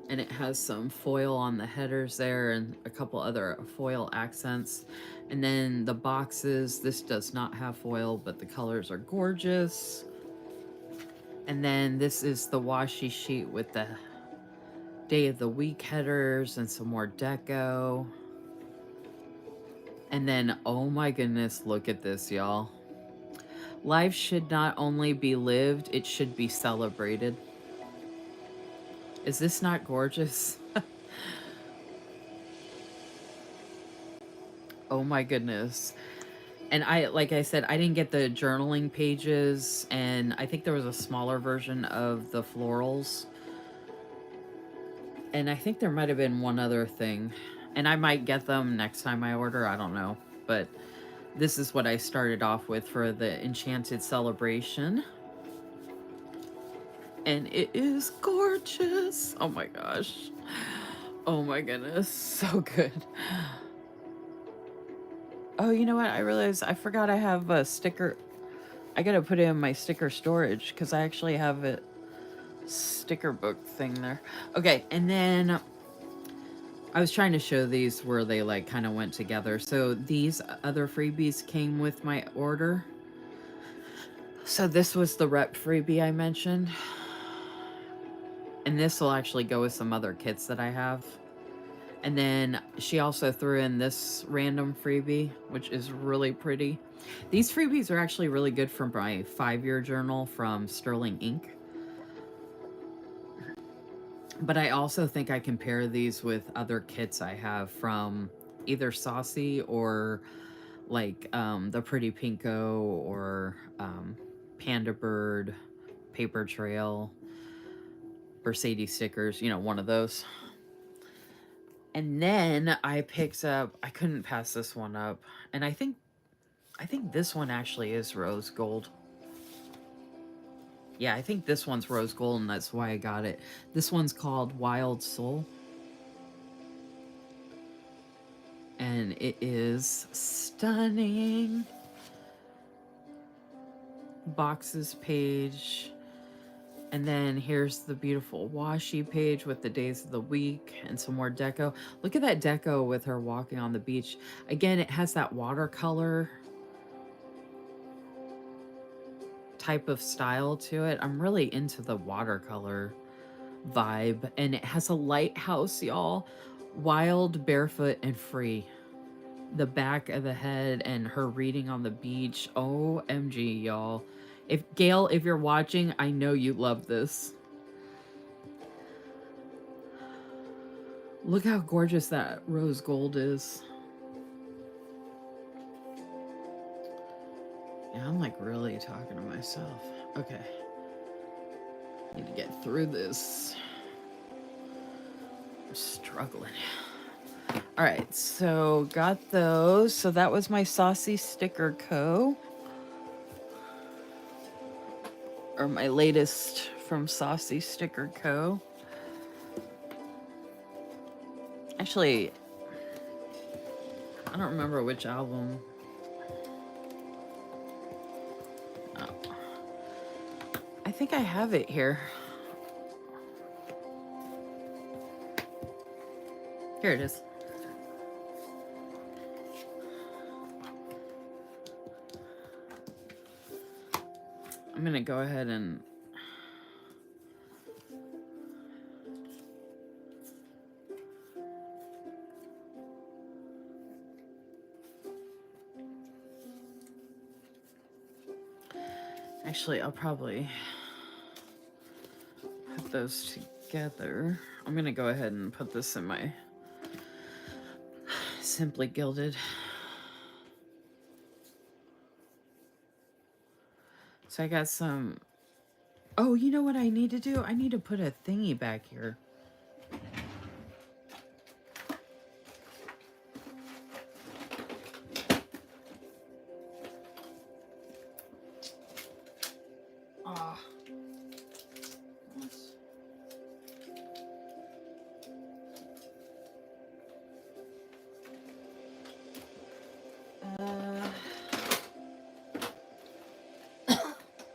And it has some foil on the headers there and a couple other foil accents. And then the boxes, this does not have foil, but the colors are gorgeous. And then this is the washi sheet with the day of the week headers and some more deco. And then, oh my goodness, look at this, y'all. Life should not only be lived, it should be celebrated. Is this not gorgeous? Oh my goodness. And like I said, I didn't get the journaling pages, and I think there was a smaller version of the florals. And I think there might have been one other thing. And I might get them next time I order, I don't know. But this is what I started off with for the Enchanted Celebration. And it is gorgeous. Oh my gosh. Oh my goodness, so good. Oh, you know what? I realized I forgot I have a sticker. I gotta put it in my sticker storage because I actually have a sticker book thing there. Okay, and then I was trying to show these where they like kind of went together. So these other freebies came with my order. So this was the rep freebie I mentioned. And this will actually go with some other kits that I have. And then she also threw in this random freebie, which is really pretty. These freebies are actually really good for my 5-year journal from Sterling Ink. But I also think I can pair these with other kits I have from either Saucy or like the Pretty Pinko or Panda Bird, Paper Trail, Mercedes stickers, you know, one of those. And then I picked up, I couldn't pass this one up. And I think this one actually is rose gold. Yeah, I think this one's rose gold and that's why I got it. This one's called Wild Soul. And it is stunning. Boxes page. And then here's the beautiful washi page with the days of the week and some more deco. Look at that deco with her walking on the beach. Again, it has that watercolor type of style to it. I'm really into the watercolor vibe. And it has a lighthouse, y'all. Wild, barefoot, and free. The back of the head and her reading on the beach. OMG, y'all. If Gail, if you're watching, I know you love this. Look how gorgeous that rose gold is. Yeah, I'm like really talking to myself. Okay. Need to get through this. I'm struggling. All right, so got those. So that was my Saucy Sticker Co. Or my latest from Saucy Sticker Co. Actually, I don't remember which album. Oh. I think I have it here. Here it is. I'm gonna go ahead and actually, I'll probably put those together. I'm gonna go ahead and put this in my Simply Gilded. So I got some. Oh, you know what I need to do? I need to put a thingy back here.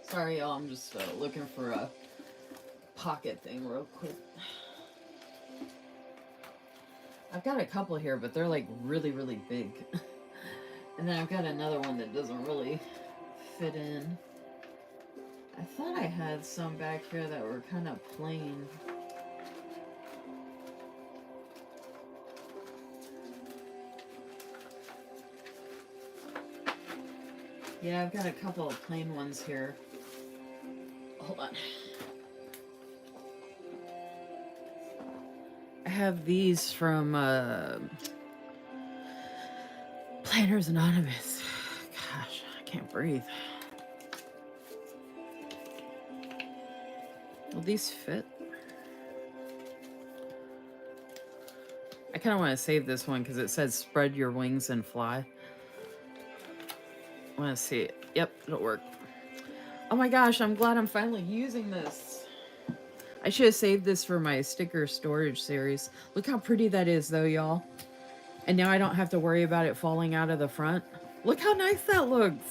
Sorry, y'all. I'm just looking for a pocket thing real quick. I've got a couple here, but they're like really, really big. And then I've got another one that doesn't really fit in. I thought I had some back here that were kind of plain. Yeah, I've got a couple of plain ones here. Hold on. I have these from Planners Anonymous. Gosh, I can't breathe. Will these fit? I kind of want to save this one because it says spread your wings and fly. I want to see it. Yep, it'll work. Oh my gosh, I'm glad I'm finally using this. I should have saved this for my sticker storage series. Look how pretty that is though, y'all. And now I don't have to worry about it falling out of the front. Look how nice that looks.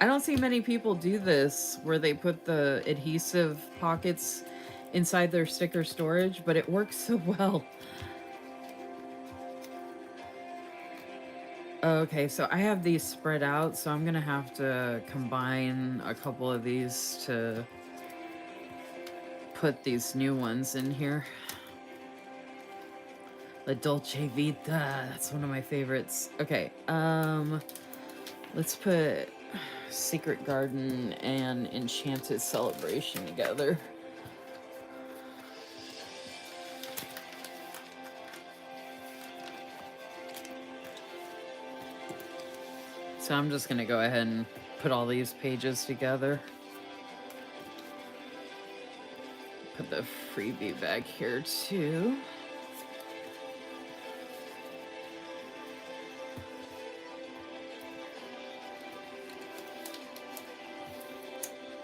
I don't see many people do this where they put the adhesive pockets inside their sticker storage, but it works so well. Okay, so I have these spread out, so I'm gonna have to combine a couple of these to put these new ones in here. La Dolce Vita, that's one of my favorites. Okay, let's put Secret Garden and Enchanted Celebration together. So I'm just gonna go ahead and put all these pages together. Put the freebie back here too.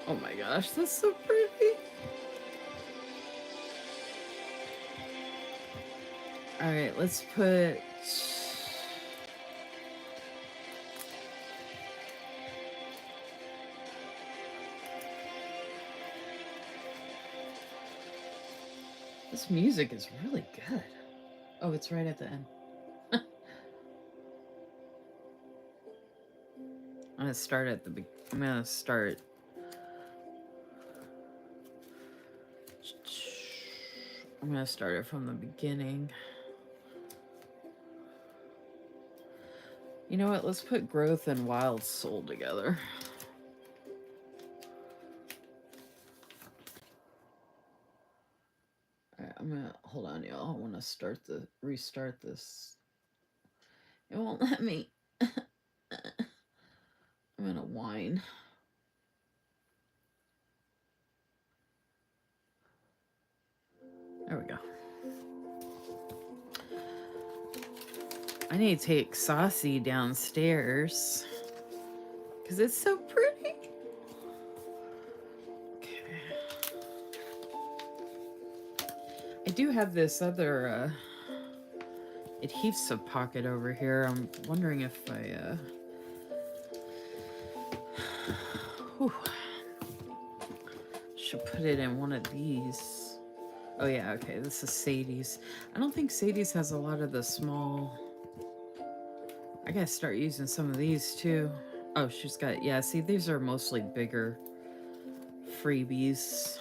Oh my gosh, that's so pretty. All right, let's put... This music is really good. Oh, it's right at the end. I'm gonna start at the I'm gonna start. I'm gonna start it from the beginning. You know what? Let's put Growth and Wild Soul together. Alright, I'm gonna hold on, y'all. I wanna restart this. It won't let me. I'm gonna whine. There we go. I need to take Saucy downstairs because it's so pretty. Okay. I do have this other adhesive pocket over here. I'm wondering if I should put it in one of these. Oh yeah, okay, this is Sadie's. I don't think Sadie's has a lot of the small... I gotta start using some of these too. Oh, she's got... Yeah, see, these are mostly bigger freebies.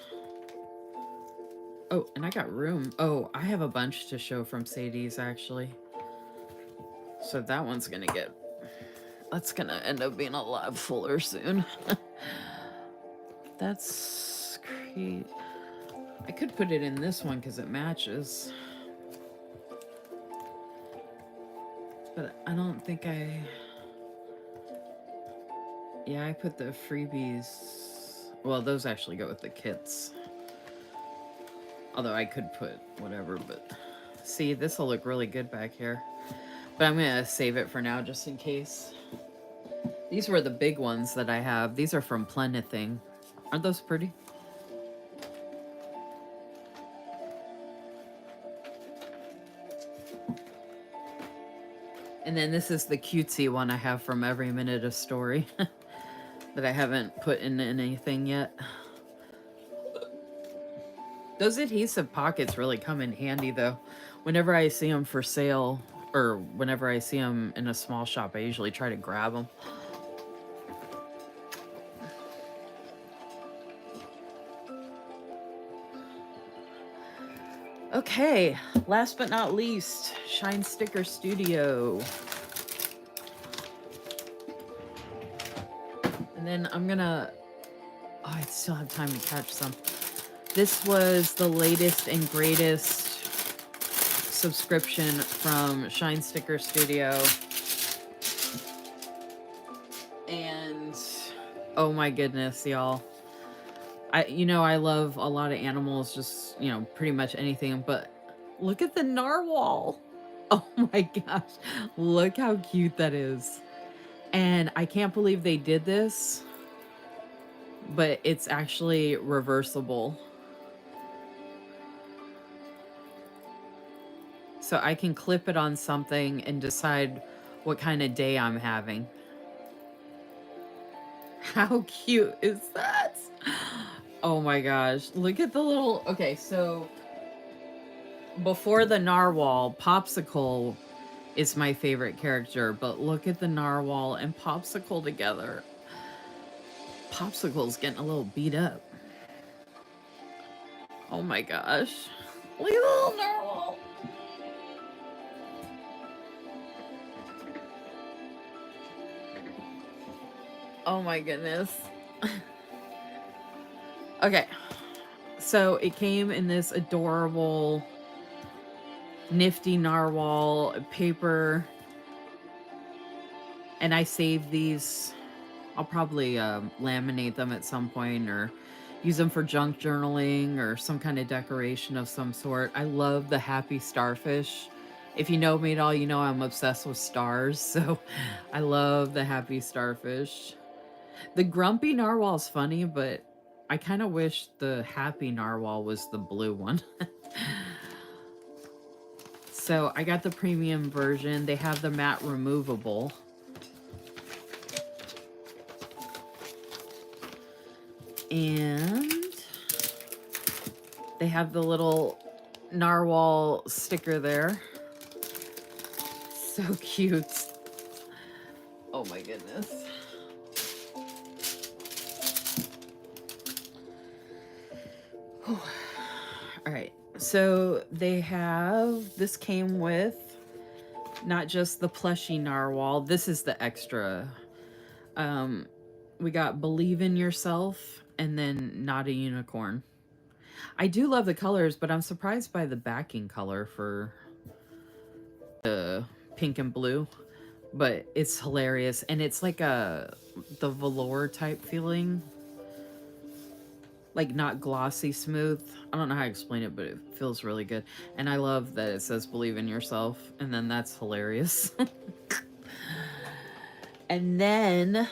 Oh, and I got room. Oh, I have a bunch to show from Sadie's, actually. So that one's gonna get... That's gonna end up being a lot fuller soon. That's great. I could put it in this one because it matches. But I don't think I... Yeah, I put the freebies... Well, those actually go with the kits. Although I could put whatever, but... See, this will look really good back here. But I'm going to save it for now just in case. These were the big ones that I have. These are from Plenithing. Aren't those pretty? And then this is the cutesy one I have from Every Minute of Story that I haven't put in anything yet. Those adhesive pockets really come in handy though. Whenever I see them for sale or whenever I see them in a small shop, I usually try to grab them. Okay, last but not least, Shine Sticker Studio. And then I'm gonna... Oh, I still have time to catch some. This was the latest and greatest subscription from Shine Sticker Studio. And oh my goodness, y'all. I love a lot of animals, just, pretty much anything, but look at the narwhal. Oh my gosh. Look how cute that is. And I can't believe they did this. but it's actually reversible. So I can clip it on something and decide what kind of day I'm having. How cute is that? Oh my gosh. Look at the little. Okay, so before the narwhal, Popsicle is my favorite character, but look at the narwhal and Popsicle together. Popsicle's getting a little beat up. Oh my gosh. Look at the little narwhal. Oh my goodness. Okay. So it came in this adorable, nifty narwhal paper. And I saved these. I'll probably laminate them at some point or use them for junk journaling or some kind of decoration of some sort. I love the happy starfish. If you know me at all, you know I'm obsessed with stars. So I love the happy starfish. The grumpy narwhal's funny, but I kind of wish the happy narwhal was the blue one. So I got the premium version. They have the matte removable. And they have the little narwhal sticker there. So cute. Oh my goodness. All right. So they have, this came with not just the plushie narwhal. This is the extra. We got Believe in Yourself and then Not a Unicorn. I do love the colors, but I'm surprised by the backing color for the pink and blue. But it's hilarious, and it's like the velour type feeling, like not glossy smooth. I don't know how to explain it, but it feels really good. And I love that it says Believe in Yourself, and then that's hilarious. And then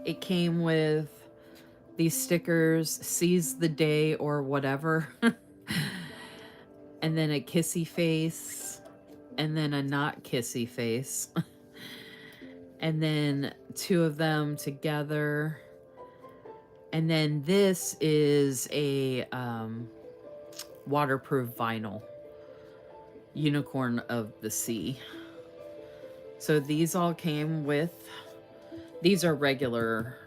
it came with these stickers, Seize the Day or whatever. And then a kissy face, and then a not kissy face. And then two of them together. And then this is a waterproof vinyl, Unicorn of the Sea. So these all came with, these are regular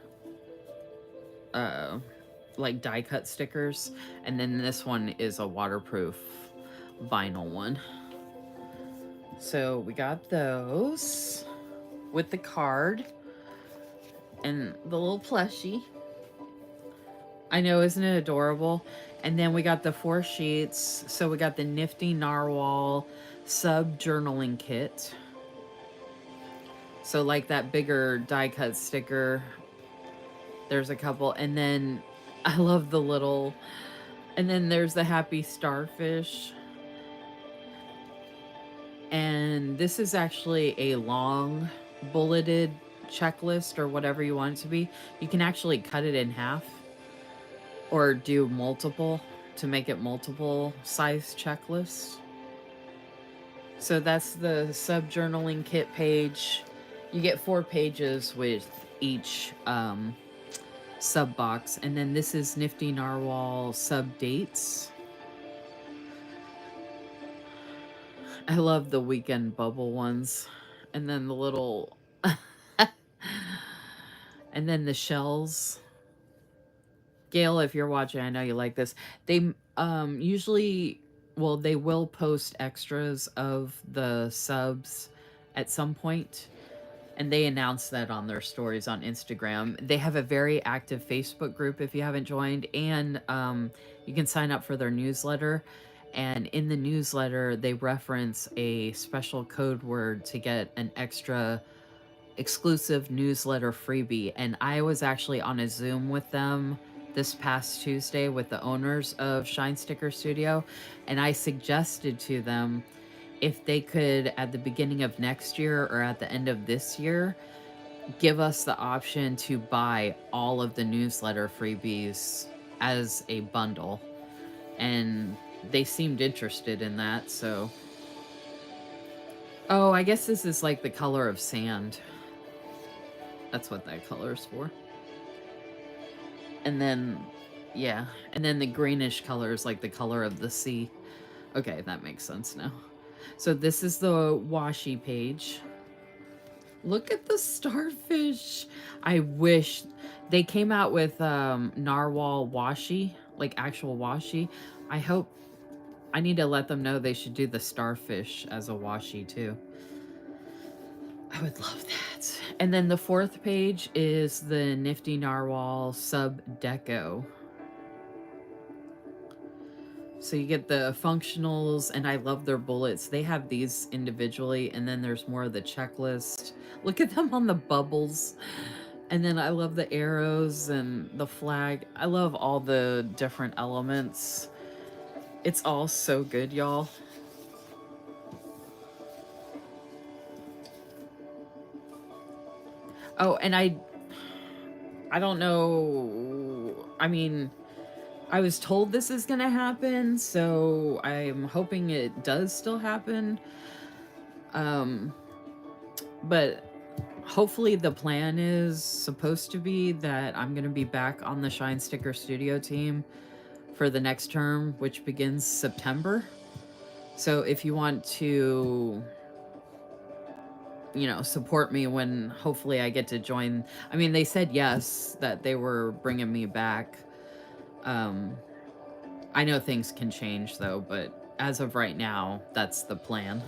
like die cut stickers, and then this one is a waterproof vinyl one. So we got those with the card and the little plushie. I know, isn't it adorable? And then we got the 4 sheets. So we got the nifty narwhal sub journaling kit. So like that bigger die cut sticker, there's a couple. And then I love the little, and then there's the happy starfish. And this is actually a long bulleted checklist or whatever you want it to be. You can actually cut it in half or do multiple to make it multiple size checklists. So that's the sub journaling kit page. You get 4 pages with each sub box. And then this is Nifty Narwhal sub dates. I love the weekend bubble ones. And then the little and then the shells. Gail, if you're watching, I know you like this. They usually, well, they will post extras of the subs at some point, and they announce that on their stories on Instagram. They have a very active Facebook group if you haven't joined, and you can sign up for their newsletter. And in the newsletter, they reference a special code word to get an extra exclusive newsletter freebie. And I was actually on a Zoom with them this past Tuesday with the owners of Shine Sticker Studio, and I suggested to them if they could, at the beginning of next year or at the end of this year, give us the option to buy all of the newsletter freebies as a bundle. And they seemed interested in that, so... Oh, I guess this is like the color of sand. That's what that color is for. And then, yeah. And then the greenish color is like the color of the sea. Okay, that makes sense now. So this is the washi page. Look at the starfish. I wish they came out with narwhal washi, like actual washi. I hope, I need to let them know they should do the starfish as a washi too. I would love that. And then the fourth page is the Nifty Narwhal Sub Deco. So you get the functionals, and I love their bullets. They have these individually, and then there's more of the checklist. Look at them on the bubbles. And then I love the arrows and the flag. I love all the different elements. It's all so good, y'all. Oh, and I don't know. I mean, I was told this is going to happen, so I'm hoping it does still happen. But hopefully the plan is supposed to be that I'm going to be back on the Shine Sticker Studio team for the next term, which begins September. So if you want to, you know, support me when hopefully I get to join. I mean, they said yes, that they were bringing me back. I know things can change though, but as of right now, that's the plan.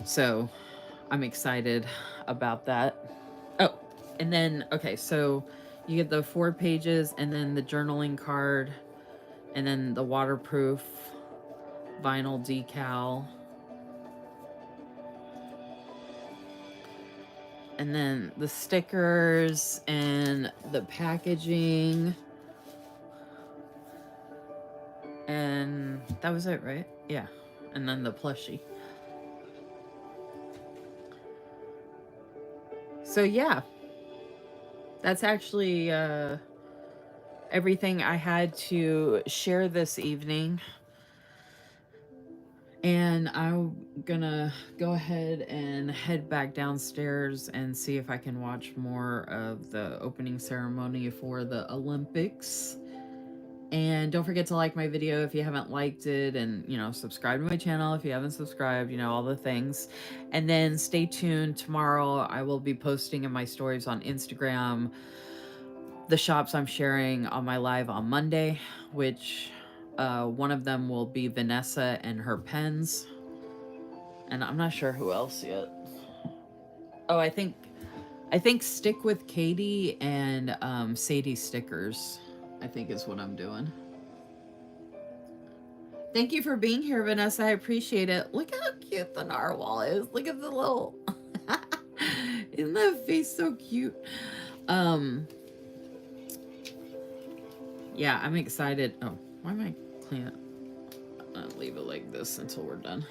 So I'm excited about that. Oh, and then, okay, so you get the 4 pages and then the journaling card and then the waterproof vinyl decal. And then the stickers and the packaging. And that was it, right? Yeah. And then the plushie. So yeah, that's actually everything I had to share this evening. And I'm gonna go ahead and head back downstairs and see if I can watch more of the opening ceremony for the Olympics. And don't forget to like my video if you haven't liked it, and, you know, subscribe to my channel if you haven't subscribed, you know, all the things. And then stay tuned. Tomorrow I will be posting in my stories on Instagram the shops I'm sharing on my live on Monday, which one of them will be Vanessa and her pens. And I'm not sure who else yet. Oh, I think Stick with Katie and Sadie Stickers, I think is what I'm doing. Thank you for being here, Vanessa. I appreciate it. Look how cute the narwhal is. Look at the little... Isn't that face so cute? Yeah, I'm excited. Oh, why am I cleaning it? I'll leave it like this until we're done.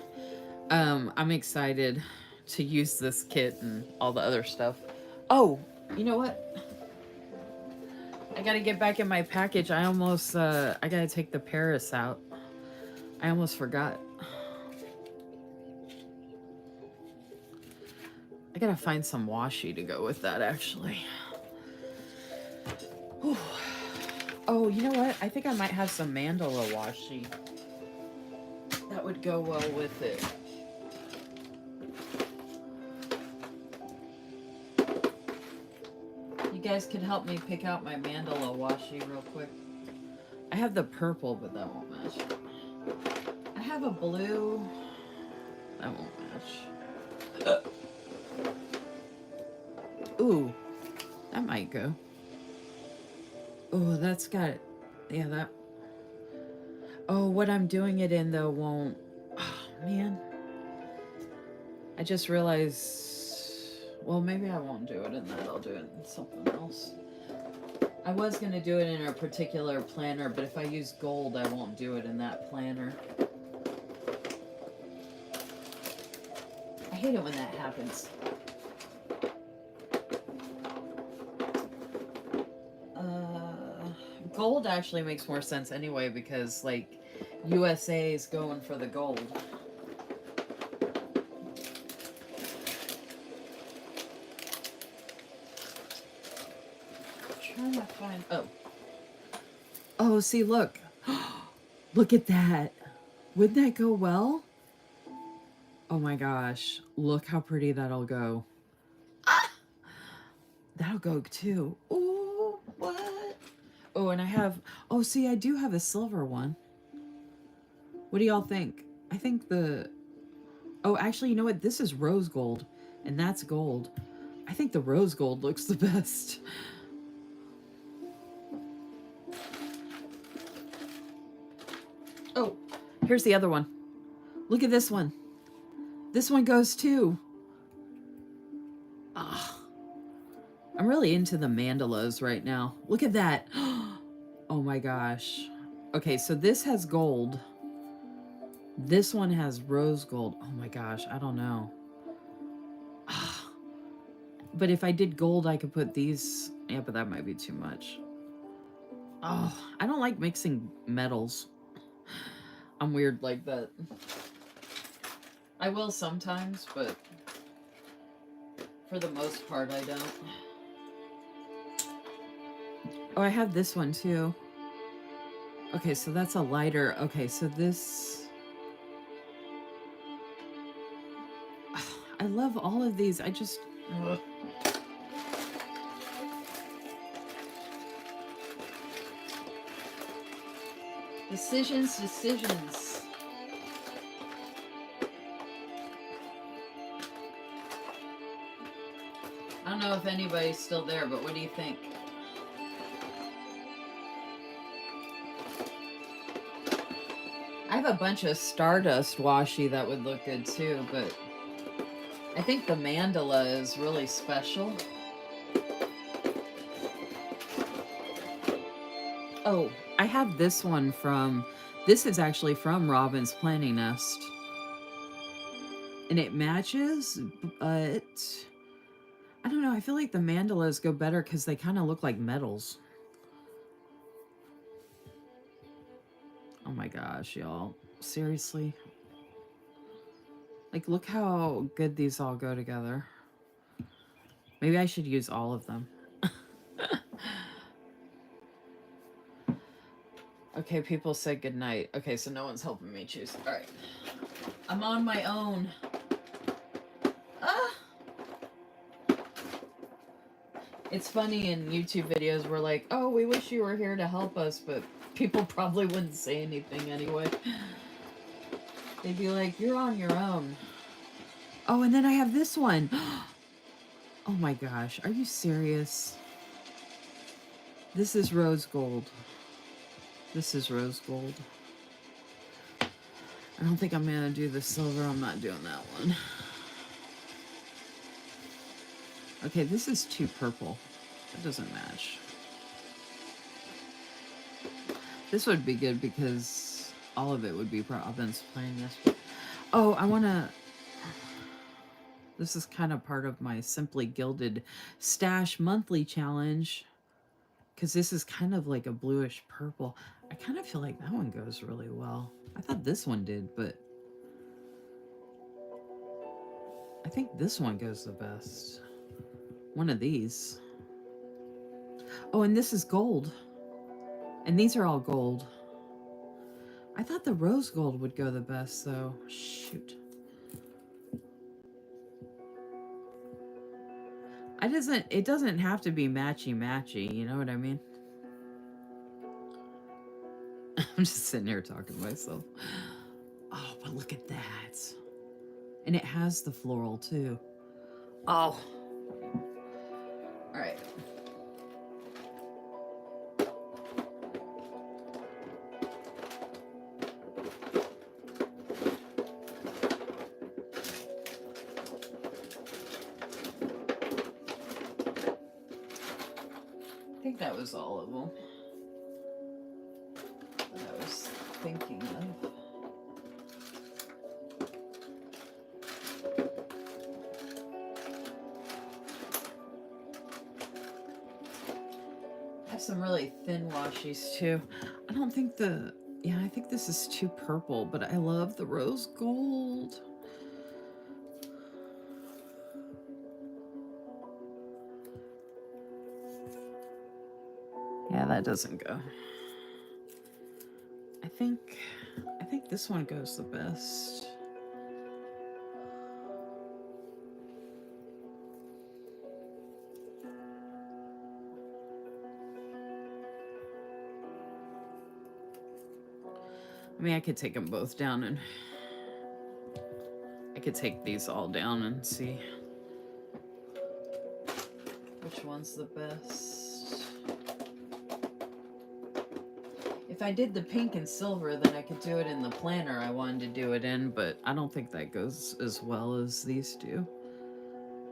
I'm excited to use this kit and all the other stuff. Oh, you know what? I gotta get back in my package. I almost, I gotta take the Paris out. I almost forgot. I gotta find some washi to go with that, actually. Whew. Oh, you know what? I think I might have some mandala washi. That would go well with it. You guys can help me pick out my mandala washi real quick. I have the purple, but that won't match. I have a blue. That won't match. Ooh, that might go. Oh, that's got it. Yeah, that. Oh, what I'm doing it in though won't. Oh, man. I just realized. Well, maybe I won't do it in that. I'll do it in something else. I was going to do it in a particular planner, but if I use gold, I won't do it in that planner. I hate it when that happens. gold actually makes more sense anyway because, like, USA is going for the gold. I'm trying to find... Oh. Oh, see, look. Look at that. Wouldn't that go well? Oh my gosh. Look how pretty that'll go. Ah! That'll go too. Ooh, what? Oh, and I have... Oh, see, I do have a silver one. What do y'all think? I think the... Oh, actually, you know what? This is rose gold, and that's gold. I think the rose gold looks the best. Oh, here's the other one. Look at this one. This one goes too. Ah, I'm really into the mandalas right now. Look at that. Oh my gosh. Okay, so this has gold. This one has rose gold. Oh my gosh, I don't know. But if I did gold, I could put these. Yeah, but that might be too much. Oh, I don't like mixing metals. I'm weird like that. I will sometimes, but for the most part, I don't. Oh, I have this one too. Okay, so that's a lighter. Okay, so this... I love all of these. I just... Ugh. Decisions, decisions. I don't know if anybody's still there, but what do you think? I have a bunch of Stardust washi that would look good too, but I think the mandala is really special. Oh, I have this one from... This is actually from Robin's Planning Nest. And it matches, but... I don't know, I feel like the mandalas go better because they kind of look like metals. Oh my gosh, y'all. Seriously? Like, look how good these all go together. Maybe I should use all of them. Okay, people said goodnight. Okay, so no one's helping me choose. All right. I'm on my own. Ah! It's funny in YouTube videos we're like, oh, we wish you were here to help us, but people probably wouldn't say anything anyway. They'd be like, you're on your own. Oh, and then I have this one. Oh my gosh, are you serious? This is rose gold. This is rose gold. I don't think I'm gonna do the silver. I'm not doing that one. Okay, this is too purple. That doesn't match. This would be good because all of it would be Robin's playing this. Oh, I wanna... This is kind of part of my Simply Gilded Stash monthly challenge. Because this is kind of like a bluish purple. I kind of feel like that one goes really well. I thought this one did, but I think this one goes the best. One of these. Oh, and this is gold. And these are all gold. I thought the rose gold would go the best, though. Shoot. It doesn't have to be matchy-matchy, you know what I mean? I'm just sitting here talking to myself. Oh, but look at that. And it has the floral, too. Oh. All right. I think that was all of them that I was thinking of. I have some really thin washies too. I don't think I think this is too purple, but I love the rose gold. Yeah, that doesn't go. I think this one goes the best. I mean, I could take them both down and I could take these all down and see which one's the best. If I did the pink and silver, then I could do it in the planner I wanted to do it in, but I don't think that goes as well as these do.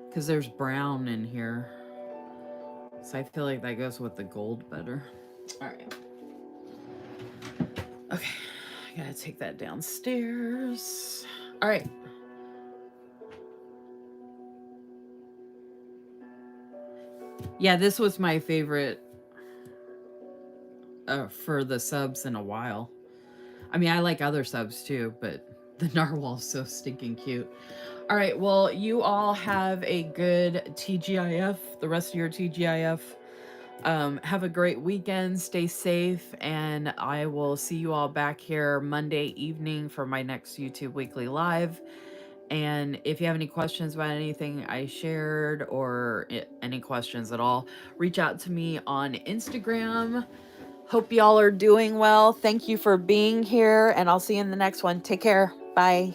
Because there's brown in here. So I feel like that goes with the gold better. All right. Okay, I gotta take that downstairs. All right. Yeah, this was my favorite for the subs in a while. I mean, I like other subs too, but the narwhal's so stinking cute. All right, well, you all have a good TGIF, the rest of your TGIF. Have a great weekend, stay safe, and I will see you all back here Monday evening for my next YouTube Weekly Live. And if you have any questions about anything I shared or any questions at all, reach out to me on Instagram. Hope y'all are doing well. Thank you for being here, and I'll see you in the next one. Take care. Bye.